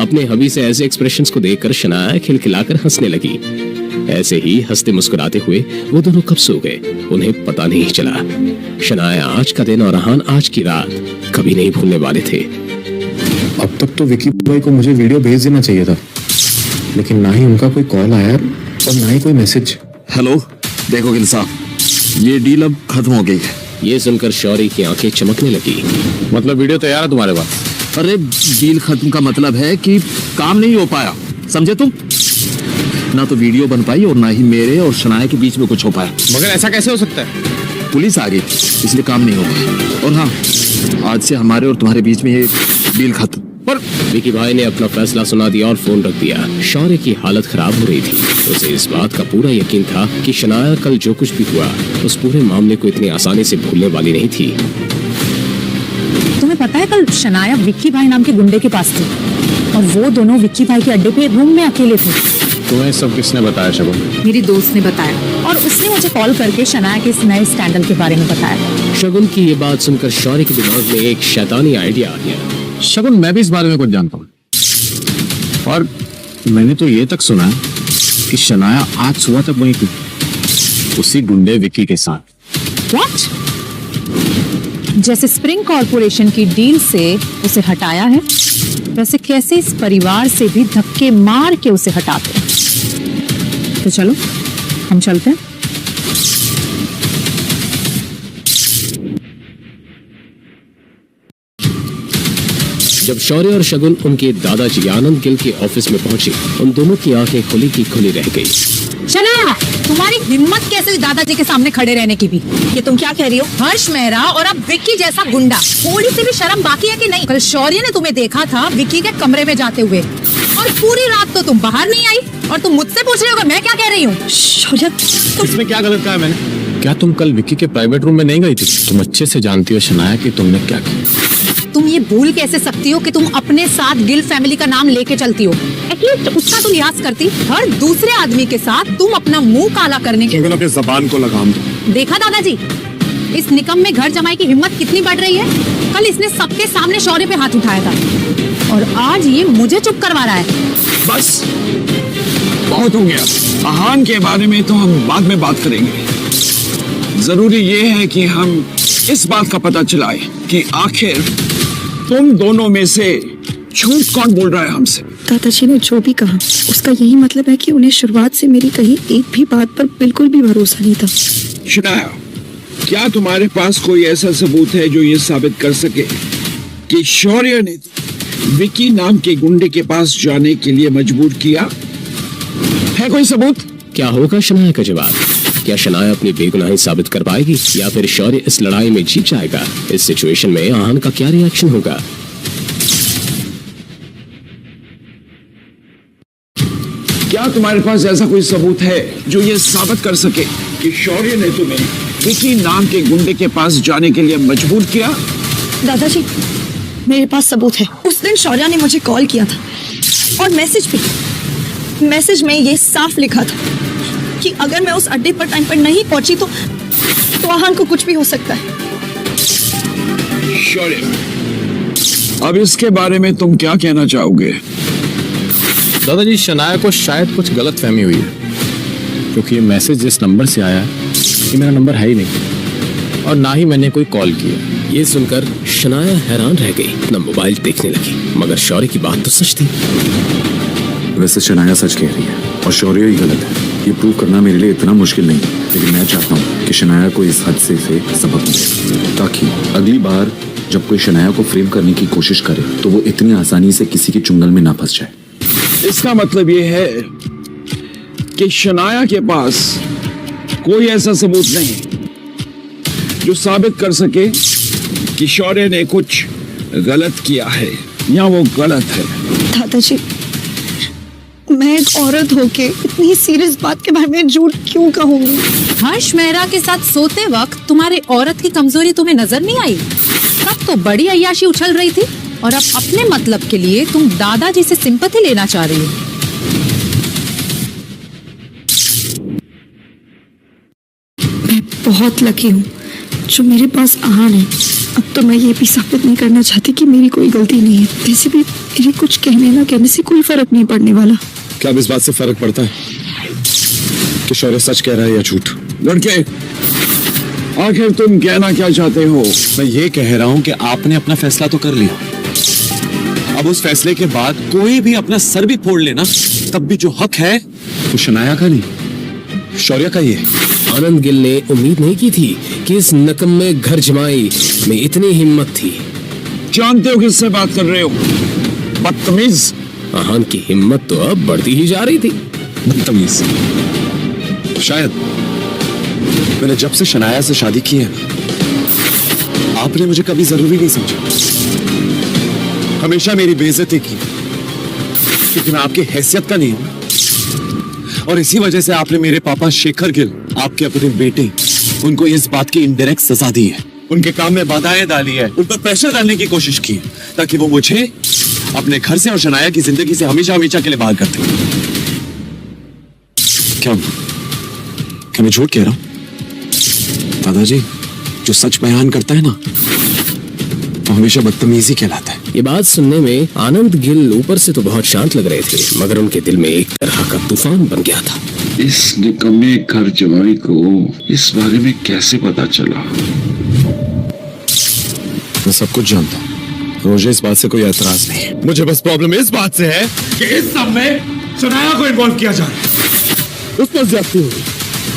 S1: अपने हबी से ऐसे एक्सप्रेशंस को देखकर शनाया खिलखिलाकर हंसने लगी। ऐसे ही हंसते मुस्कुराते हुए वो दोनों कब सो गए उन्हें पता नहीं चला। शनाया आज का दिन और आहान आज की रात कभी नहीं भूलने वाले थे।
S12: अब तक तो विकी भाई को मुझे वीडियो भेज देना चाहिए था, लेकिन ना ही उनका कोई कॉल आया और ना ही कोई मैसेज।
S3: हेलो, देखो गिल साहब, ये डील अब खत्म हो गई है।
S1: ये सुनकर शौर्य की आंखें चमकने लगी।
S12: मतलब वीडियो तैयार है तुम्हारे पास?
S3: अरे डील खत्म का मतलब है कि काम नहीं हो पाया, समझे तुम? ना तो वीडियो बन पाई और ना ही मेरे और शनाया के बीच में कुछ हो पाया।
S12: मगर ऐसा कैसे हो सकता है?
S3: पुलिस आ गई थी इसलिए काम नहीं हो पाया। और हाँ, आज से हमारे और तुम्हारे बीच में ये डील खत्म।
S15: पर
S1: विकी भाई ने अपना फैसला सुना दिया और फोन रख दिया। शौर्य की हालत खराब हो रही थी। उसे इस बात का पूरा यकीन था कि शनाया कल जो कुछ भी हुआ उस पूरे मामले को इतनी आसानी से भूलने वाली नहीं थी।
S16: तुम्हें पता है कल शनाया विक्की भाई नाम के गुंडे के पास थी और वो दोनों विक्की भाई के अड्डे पे रूम में अकेले थे।
S12: तुम्हें सब किसने बताया शगुन?
S16: मेरी दोस्त ने बताया और उसने मुझे कॉल करके शनाया के इस नए स्कैंडल के बारे में बताया।
S1: शगुन की ये बात सुनकर शौर्य के दिमाग में एक शैतानी आइडिया आ गया।
S12: शगुन, मैं भी इस बारे में कुछ जानता हूँ और मैंने तो ये तक सुना कि शनाया आज सुबह तक वहीं थी, उसी गुंडे विक्की के साथ।
S16: What? जैसे स्प्रिंग कॉर्पोरेशन की डील से उसे हटाया है, वैसे कैसे इस परिवार से भी धक्के मार के उसे हटाते हैं। तो चलो हम चलते हैं।
S1: जब शौर्य और शगुन उनके दादाजी आनंद गिल के ऑफिस में पहुंचे, उन दोनों की आंखें खुली की खुली रह गई।
S16: शनाया, तुम्हारी हिम्मत कैसे हुई दादाजी के सामने खड़े रहने की भी? ये तुम क्या कह रही हो? हर्ष मेहरा और अब विक्की जैसा गुंडा, थोड़ी सी भी शर्म बाकी है कि नहीं? कल शौर्य ने तुम्हें देखा था विक्की के कमरे में जाते हुए और पूरी रात तो तुम बाहर नहीं आई और तुम मुझसे पूछ रहे हो मैं क्या कह रही हूँ? शौर्य,
S12: इसमें क्या गलत कहा मैंने? क्या तुम कल विक्की के प्राइवेट रूम में नहीं गई थी? तुम अच्छे से जानती हो शनाया कि तुमने क्या किया।
S16: तुम ये भूल कैसे सकती हो कि तुम अपने साथ गिल फैमिली का नाम लेके चलती हो? एटलीस्ट उसका तो लिहाज करती। हर दूसरे आदमी के साथ तुम अपना मुंह काला करने के।
S15: अपने जबान को लगाम दो।
S16: देखा दादाजी, इस निकम में घर जमाई की हिम्मत कितनी बढ़ रही है। कल इसने सबके सामने शौर्य पे हाथ उठाया था और आज ये मुझे चुप करवा रहा है।
S11: बस बहुत हो गया। आहान के बारे में तो हम बाद में बात करेंगे। जरूरी ये है कि हम इस बात का पता चलाए कि आखिर तुम दोनों में से झूठ कौन बोल रहा है हमसे।
S14: दादाजी ने जो भी कहा उसका यही मतलब है कि उन्हें शुरुआत से मेरी कही एक भी बात पर बिल्कुल भी भरोसा नहीं था।
S11: शनाया, क्या तुम्हारे पास कोई ऐसा सबूत है जो ये साबित कर सके कि शौर्य ने विकी नाम के गुंडे के पास जाने के लिए मजबूर किया? है कोई सबूत?
S1: क्या होगा शनाया का जवाब? क्या शनाया अपनी बेगुनाही साबित कर पाएगी या फिर शौर्य इस लड़ाई में जीत जाएगा? इस सिचुएशन में आहान का क्या रिएक्शन होगा?
S11: क्या तुम्हारे पास ऐसा कोई सबूत है जो ये साबित कर सके कि शौर्य ने तुम्हें विकी नाम के गुंडे के पास जाने के लिए मजबूर किया?
S14: दादाजी, मेरे पास सबूत है। उस दिन शौर्य ने मुझे कॉल किया था और मैसेज भी। मैसेज में ये साफ लिखा था कि अगर मैं उस अड्डे पर टाइम पर नहीं पहुंची तो आहान को कुछ भी हो सकता है।
S11: शौर्य, अब इसके बारे में तुम क्या कहना चाहोगे?
S12: दादाजी, शनाया को शायद कुछ गलत फहमी हुई है, क्योंकि ये मैसेज जिस नंबर से आया है ये मेरा नंबर है ही नहीं और ना ही मैंने कोई कॉल किया।
S1: ये सुनकर शनाया हैरान रह गई, अपना मोबाइल देखने लगी, मगर शौर्य की बात तो सच थी।
S3: वैसे शनाया सच कह रही है और शौर्य ही गलत है। ये प्रूव करना मेरे लिए इतना मुश्किल नहीं, लेकिन मैं चाहता हूँ कि शनाया को इस हादसे से सबक मिले, ताकि अगली बार जब कोई शनाया को फ्रेम करने की कोशिश करे तो वो इतनी आसानी से किसी के चुंगल में ना फंस जाए।
S11: इसका मतलब ये है कि शनाया के पास कोई ऐसा सबूत नहीं जो साबित कर सके कि शौर्य ने कुछ गलत किया है या वो गलत है।
S14: दादाजी, मैं एक औरत होके इतनी सीरियस बात के बारे में झूठ क्यों कहूंगी?
S16: हर्ष मेहरा के साथ सोते वक्त तुम्हारी औरत की कमजोरी तुम्हें नजर नहीं आई? तब तो बड़ी अय्याशी उछल रही थी और अब अपने मतलब के लिए तुम दादाजी से सिंपैथी लेना चाह रही हो।
S14: मैं बहुत लकी हूँ जो मेरे पास आहान है। अब तो मैं ये भी साबित नहीं करना चाहती कि मेरी कोई गलती नहीं है। वैसे भी मेरे कुछ कहने ना कहने से कोई फर्क नहीं पड़ने वाला।
S3: क्या अब इस बात से फर्क पड़ता है कि शौर्य सच कह रहा है या झूठ?
S11: लड़के, आखिर तुम कहना क्या चाहते हो?
S3: मैं ये कह रहा हूँ कि आपने अपना फैसला तो कर लिया। अब उस फैसले के बाद कोई भी अपना सर भी फोड़ लेना, तब भी जो हक है वो शनाया का नहीं, शौर्य का ही है।
S1: आनंद गिल ने उम्मीद नहीं की थी कि इस नकम्मे घर जमाई में इतनी हिम्मत थी।
S11: जानते हो किससे बात कर रहे हो? बदतमीज।
S1: आहान की हिम्मत तो अब बढ़ती ही जा रही थी।
S3: बदतमीज। शायद मैंने जब से शनाया से शादी की है, आपने मुझे कभी जरूरी नहीं समझा। हमेशा मेरी बेइज्जती की, क्योंकि मैं आपकी हैसियत का नहीं हूं। और इसी वजह से आपने मेरे पापा शेखर गिल, आपके अपने बेटे, उनको इस बात की इनडायरेक्ट सजा दी है। उनके काम में बाधाएं डाली है, उन पर प्रेशर डालने की कोशिश की है, ताकि वो मुझे अपने घर से और शनाया की जिंदगी से हमेशा हमेशा के लिए बाहर कर दें। क्या मैं झूठ कह रहा हूं? दादाजी, जो सच बयान करता है ना, वो हमेशा बदतमीजी कहलाता है।
S1: ये बात सुनने में आनंद गिल ऊपर से तो बहुत शांत लग रहे थे, मगर उनके दिल में एक तरह का तूफान बन गया था।
S11: इस निकम्मे घर जवाई को इस बारे में कैसे पता चला?
S3: मैं सब कुछ जानता हूँ रोजे, इस बात से कोई एतराज नहीं है। मुझे बस प्रॉब्लम इस बात से है
S18: कि इस सब में शनाया को इन्वॉल्व किया जा रहा है। उस पर ज्यादती हुई।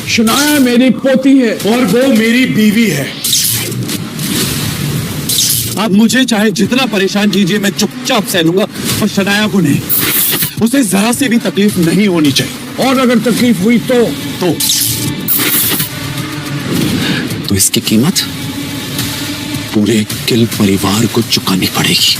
S18: शनाया मेरी पोती है और वो मेरी बीवी है।
S3: आप मुझे चाहे जितना परेशान कीजिए, मैं चुपचाप सह लूंगा, और शनाया को नहीं, उसे जरा से भी तकलीफ नहीं होनी चाहिए।
S18: और अगर तकलीफ हुई तो
S3: इसकी कीमत पूरे गिल परिवार को चुकानी पड़ेगी।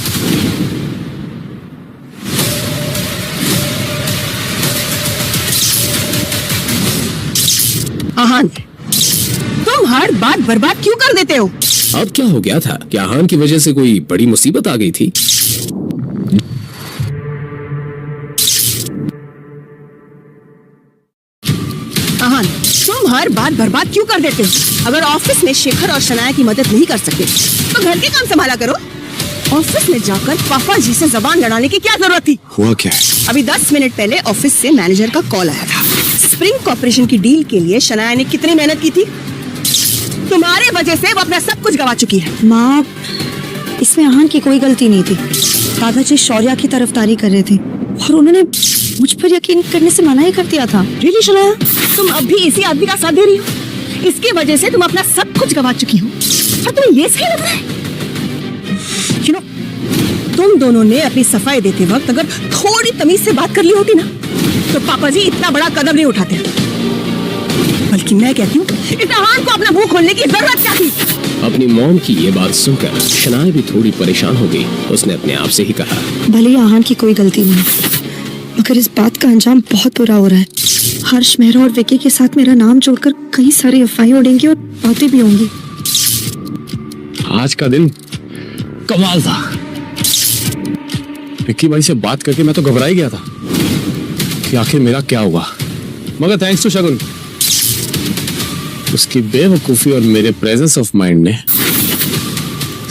S6: आहान, तुम हर बात बर्बाद क्यों कर देते हो?
S1: अब क्या हो गया था? क्या आहान की वजह से कोई बड़ी मुसीबत आ गई थी?
S6: आहान, तुम हर बात बर्बाद क्यों कर देते हो? अगर ऑफिस में शेखर और शनाया की मदद नहीं कर सकते तो घर के काम संभाला करो। ऑफिस में जाकर पापा जी से जबान लड़ाने की क्या जरूरत थी?
S3: हुआ क्या है?
S6: अभी 10 मिनट पहले ऑफिस से मैनेजर का कॉल आया था। स्प्रिंग कॉर्पोरेशन की डील के लिए शनाया ने कितनी मेहनत की थी? तुम्हारे वजह से वो अपना सब कुछ गवा चुकी है।
S14: माँ, इसमें आहान की कोई गलती नहीं थी। दादाजी शौर्या की तरफदारी कर रहे थे और उन्होंने मुझ पर यकीन करने से मना ही कर दिया था।
S6: रियली शनाया, तुम अब भी इसी आदमी का साथ दे रही हो? इसकी वजह से तुम अपना सब कुछ गवा चुकी हो और तुम्हें ये सही लग रहा है? You know, तुम दोनों ने अपनी सफाई देते वक्त अगर थोड़ी तमीज से बात कर ली होती ना, तो पापा जी इतना बड़ा कदम नहीं उठाते। बल्कि मैं कहती हूँ, इस आहान को अपना मुंह खोलने की जरूरत क्या थी?
S1: अपनी मॉम की ये बात सुनकर शनाया भी थोड़ी परेशान हो गई। उसने अपने आप से ही कहा,
S14: भले ही आहान की कोई गलती नहीं, मगर इस बात का अंजाम बहुत बुरा हो रहा है। हर्ष मेहरा और विकी के साथ मेरा नाम जोड़कर कई सारी अफवाहें उड़ेंगी और बातें भी होंगी।
S12: आज का दिन कमाल था। विक्की भाई से बात करके मैं तो घबरा ही गया था कि आखिर मेरा क्या हुआ, मगर थैंक्स टू शगुन, उसकी बेवकूफी और मेरे प्रेजेंस ऑफ माइंड ने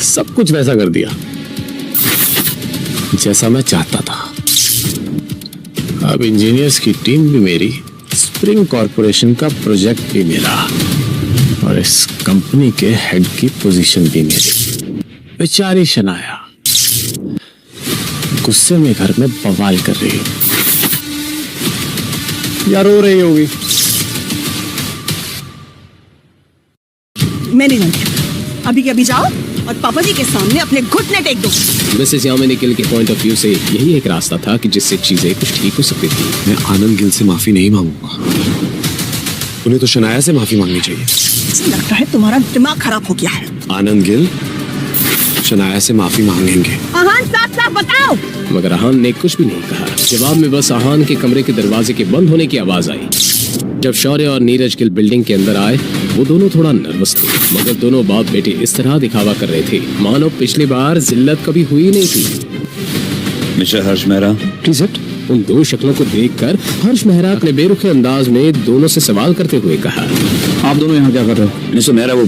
S12: सब कुछ वैसा कर दिया जैसा मैं चाहता था। अब इंजीनियर्स की टीम भी मेरी, स्प्रिंग कॉर्पोरेशन का प्रोजेक्ट भी मेरा, और इस कंपनी के हेड की पोजीशन भी मेरी। बेचारी शनाया गुस्से में घर में बवाल कर रही है, या रो रही होगी।
S6: मैं नहीं जानती। अभी के अभी जाओ और पापा जी के सामने अपने घुटने टेक दो।
S1: मिसेस यामिनी गिल के पॉइंट ऑफ व्यू से यही एक रास्ता था कि जिससे चीजें कुछ ठीक हो सकती थी।
S3: मैं आनंद गिल से माफी नहीं मांगूंगा, उन्हें तो शनाया से माफी मांगनी चाहिए।
S6: लगता है तुम्हारा दिमाग खराब हो गया है।
S3: आनंद गिल शनाया से माफी मांगेंगे।
S6: आहान, साफ साफ बताओ।
S1: मगर आहान ने कुछ भी नहीं कहा। जवाब में बस आहान के कमरे के दरवाजे के बंद होने की आवाज आई। जब शौर्य और नीरज गिल बिल्डिंग के अंदर आए, वो दोनों थोड़ा नर्वस थे, मगर दोनों बाप बेटे इस तरह दिखावा कर रहे थे मानो पिछली बार जिल्लत कभी हुई नहीं थी।
S3: Mister Harsh Mehra, please sit.
S1: उन दो शक्लों को देखकर हर्ष मेहरा अपने बेरुखे अंदाज में दोनों से सवाल करते हुए कहा,
S9: आप दोनों यहाँ क्या कर रहे हो?
S3: मिस्टर मेहरा, वो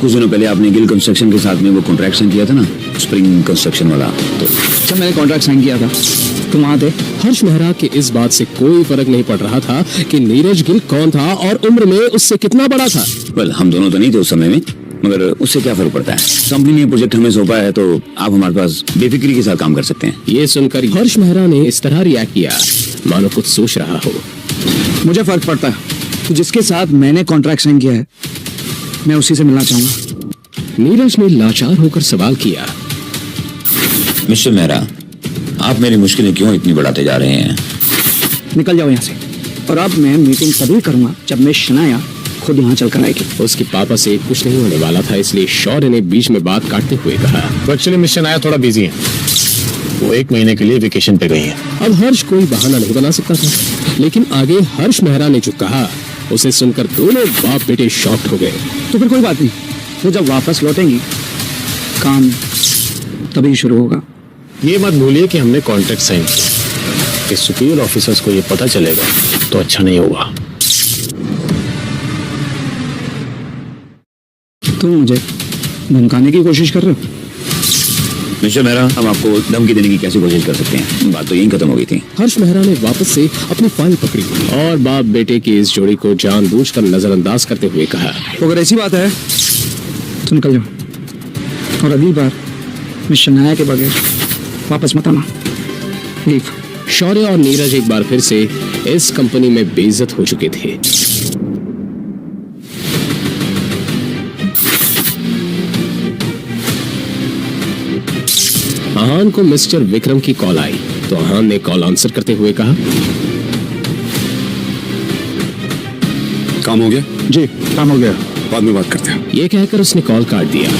S3: कुछ दिनों पहले आपने गिल कंस्ट्रक्शन के साथ में वो कॉन्ट्रैक्ट साइन किया था ना, स्प्रिंग कंस्ट्रक्शन वाला। तो
S9: अच्छा, मैंने कॉन्ट्रैक्ट साइन किया था, तुम वहाँ थे?
S1: हर्ष मेहरा के इस बात से कोई फर्क नहीं पड़ रहा था कि नीरज गिल कौन था और उम्र में उससे कितना बड़ा था।
S3: वेल, हम दोनों तो नहीं थे उस समय में, मगर उससे क्या फर्क पड़ता है? कंपनी ने प्रोजेक्ट हमें सौंपा है तो आप हमारे पास बेफिक्री के साथ काम कर सकते हैं।
S1: ये सुनकर हर्ष मेहरा ने इस तरह रिएक्ट किया मानो कुछ सोच रहा हो।
S9: मुझे फर्क पड़ता है कि जिसके साथ मैंने कॉन्ट्रैक्ट साइन किया है मैं उसी से मिलना चाहूंगा।
S1: नीरज ने लाचार होकर सवाल किया,
S3: मिस्टर मेहरा, आप मेरी मुश्किलें क्यों इतनी बढ़ाते जा रहे हैं?
S9: निकल जाओ यहाँ से। और अब मैं मीटिंग तभी करूंगा जब मैं शनाया खुद यहाँ चल कर आएगी।
S1: उसके पापा से कुछ नहीं होने वाला था, इसलिए शौर्य ने बीच में बात काटते हुए कहा,
S12: एक्चुअली मिस शनाया थोड़ा बिजी है, वो 1 महीने के लिए वेकेशन पे गई हैं।
S1: अब हर्ष कोई बहाना नहीं बना सकता था, लेकिन आगे हर्ष मेहरा ने जो कहा उसे सुनकर दोनों बाप बेटे शॉक्ड हो गए।
S17: तो फिर कोई बात नहीं, वो जब वापस लौटेंगी काम तभी शुरू होगा।
S12: ये मत भूलिए कि हमने कॉन्ट्रैक्ट साइन किया कि सुपीरियर ऑफिसर्स को ये पता चलेगा तो अच्छा नहीं होगा।
S17: तुम मुझे धमकाने की कोशिश कर रहे हो?
S19: मिस्टर मेहरा, हम आपको धमकी देने की कैसे कोशिश कर सकते हैं? बात तो यहीं खत्म हो गई थी।
S1: हर्ष मेहरा ने वापस से अपनी फाइल पकड़ी और बाप बेटे की इस जोड़ी को जानबूझकर नजरअंदाज करते हुए कहा,
S17: तो अगर ऐसी बात है तो निकल जाओ और अगली बार मिस्टर नाया के बगैर वापस मत आना। लीव।
S1: शौर्य और नीरज एक बार फिर से इस कंपनी में बेइज्जत हो चुके थे। आहान को मिस्टर विक्रम की कॉल आई तो आहान ने कॉल आंसर करते हुए कहा,
S3: काम हो गया?
S17: जी काम हो गया,
S3: बाद में बात करते हैं।
S1: ये कहकर उसने कॉल काट दिया।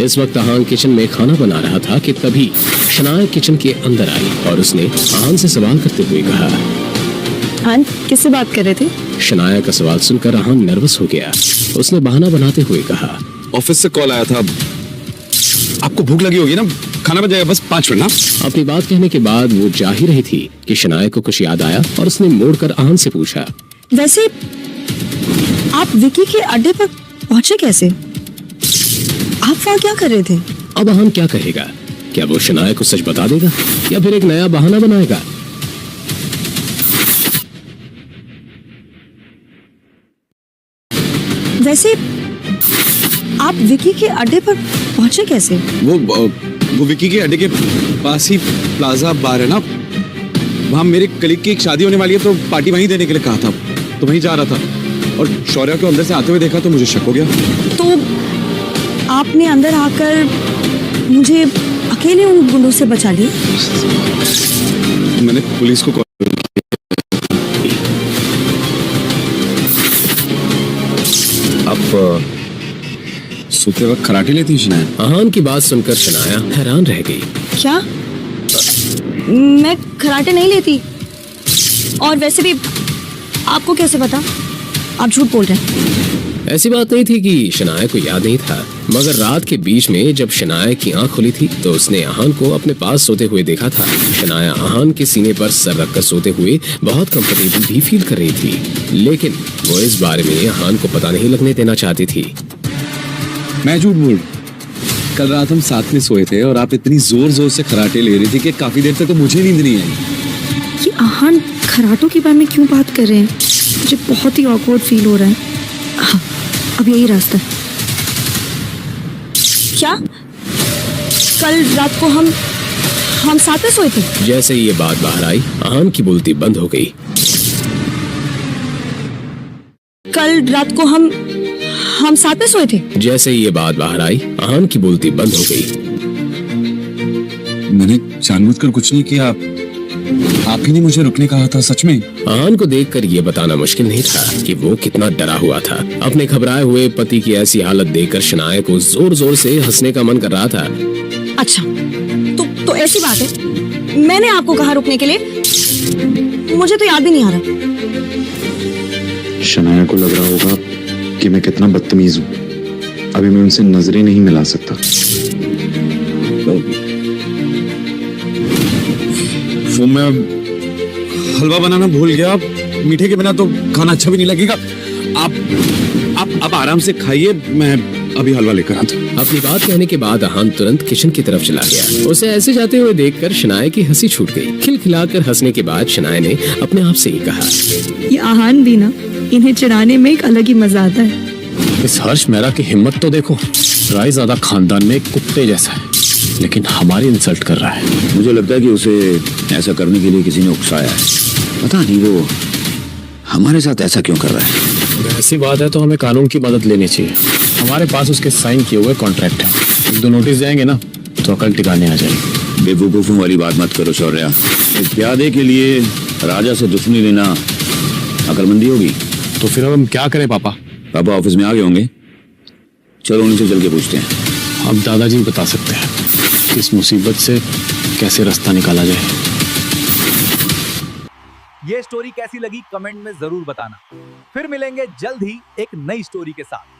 S1: इस वक्त आहान किचन में खाना बना रहा था कि तभी शनाया किचन के अंदर आई और उसने आहान से सवाल करते हुए कहा,
S8: आहान किससे बात कर रहे थे?
S1: शनाया का सवाल सुनकर आहान नर्वस हो गया। उसने बहाना बनाते हुए कहा,
S3: ऑफिस से कॉल आया था, आपको भूख लगी होगी ना, खाना बन जाएगा, बस 5 मिनट ना।
S1: अपनी बात कहने के बाद वो जा ही रही थी कि शनाया को कुछ याद आया और उसने मोड़कर आहान से पूछा,
S8: वैसे आप विकी के अड्डे पर पहुंचे कैसे? आप वहाँ क्या कर रहे थे?
S1: अब आहान क्या कहेगा? क्या वो शनाया को सच बता देगा या फिर एक नया बहाना बनाएगा?
S8: वैसे आप विकी के अड्डे पर पहुंचे कैसे?
S3: वो विकी के अड्डे के पास ही प्लाजा बार है ना, वहाँ मेरे कलीग की एक शादी होने वाली है तो पार्टी वहीं देने के लिए कहा था, तो वहीं जा रहा था और शौर्य को अंदर से आते हुए देखा तो मुझे शक हो गया।
S8: तो आपने अंदर आकर मुझे अकेले उन गुंडों से बचा लिया?
S3: मैंने पुलिस को कॉल आप सोते वक्त खराटे लेती हैं शनाया?
S1: आहान की बात सुनकर शनाया हैरान रह गई।
S8: क्या? मैं खराटे नहीं लेती, और वैसे भी आपको कैसे पता? आप झूठ बोल रहे हैं।
S1: ऐसी बात नहीं थी कि शनाया को याद नहीं था, मगर रात के बीच में जब शनाया की आंख खुली थी तो उसने आहान को अपने पास सोते हुए देखा था। शनाया आहान के सीने पर सर रखकर सोते हुए बहुत कंफर्टेबल भी फील कर रही थी, लेकिन वो इस बारे में आहान को पता नहीं लगने देना चाहती थी।
S3: मैं झूठ बोल, कल रात हम साथ में सोए थे और आप इतनी जोर जोर से खराटे ले रही थी कि काफी देर तक तो मुझे नींद नहीं आई।
S8: ये आहान खराटों के बारे में क्यों बात कर रहे हैं? मुझे बहुत ही ऑकवर्ड फील हो रहा है। हाँ, अब यही रास्ता है। क्या कल रात को हम साथ में सोए थे?
S1: जैसे ही ये बात बाहर आई आहान की बोलती बंद हो गई।
S8: कल रात को हम साथ में सोए थे?
S1: जैसे ही ये बात बाहर आई आहान की बोलती बंद हो गई।
S3: मैंने जानबूझकर कुछ नहीं किया, आप ही ने मुझे रुकने कहा था। सच में
S1: आहान को देखकर ये बताना मुश्किल नहीं था कि वो कितना डरा हुआ था। अपने घबराए हुए पति की ऐसी हालत देखकर शनाया को जोर जोर से हंसने का मन कर रहा था।
S8: अच्छा, तो ऐसी बात है, मैंने आपको कहा रुकने के लिए? मुझे तो याद भी नहीं आ रहा।
S3: शनाया को लग रहा होगा कि मैं कितना बदतमीज हूँ, अभी मैं उनसे नजरें नहीं मिला सकता। वो मैं हलवा बनाना भूल गया, मीठे के बिना तो खाना अच्छा भी नहीं लगेगा। आप आराम से खाइए, मैं अभी हलवा लेकर आता हूं।
S1: अपनी बात कहने के बाद आहान तुरंत किचन की तरफ चला गया। उसे ऐसे जाते हुए देखकर शनाया की हंसी छूट गई। खिलखिलाकर हंसने के बाद शनाया ने अपने आप से ही कहा,
S8: ये आहान भी ना, इन्हें चिढ़ाने में एक अलग ही मजा आता है।
S12: इस हर्ष मेहरा की हिम्मत तो देखो, रायज़ादा खानदान में एक कुत्ते जैसा है, लेकिन हमारी इंसल्ट कर रहा है।
S19: मुझे लगता है कि उसे ऐसा करने के लिए किसी ने उकसाया है। पता नहीं वो हमारे साथ ऐसा क्यों कर रहा है।
S12: ऐसी बात है तो हमें कानून की मदद लेनी चाहिए। हमारे पास उसके साइन किए हुए कॉन्ट्रैक्ट है, 1-2 नोटिस जाएंगे ना तो अकल टिकाने आ जाएगी।
S19: बेवकूफों वाली बात मत करो शौर्या। एक प्यादे के लिए राजा से दुश्मनी लेना अकलमंदी होगी।
S12: तो फिर हम क्या करें पापा?
S19: पापा ऑफिस में आ गए होंगे, चलो उन्हीं से चल के पूछते हैं।
S12: अब दादाजी बता सकते हैं किस मुसीबत से कैसे रास्ता निकाला जाए।
S20: ये स्टोरी कैसी लगी कमेंट में जरूर बताना। फिर मिलेंगे जल्द ही एक नई स्टोरी के साथ।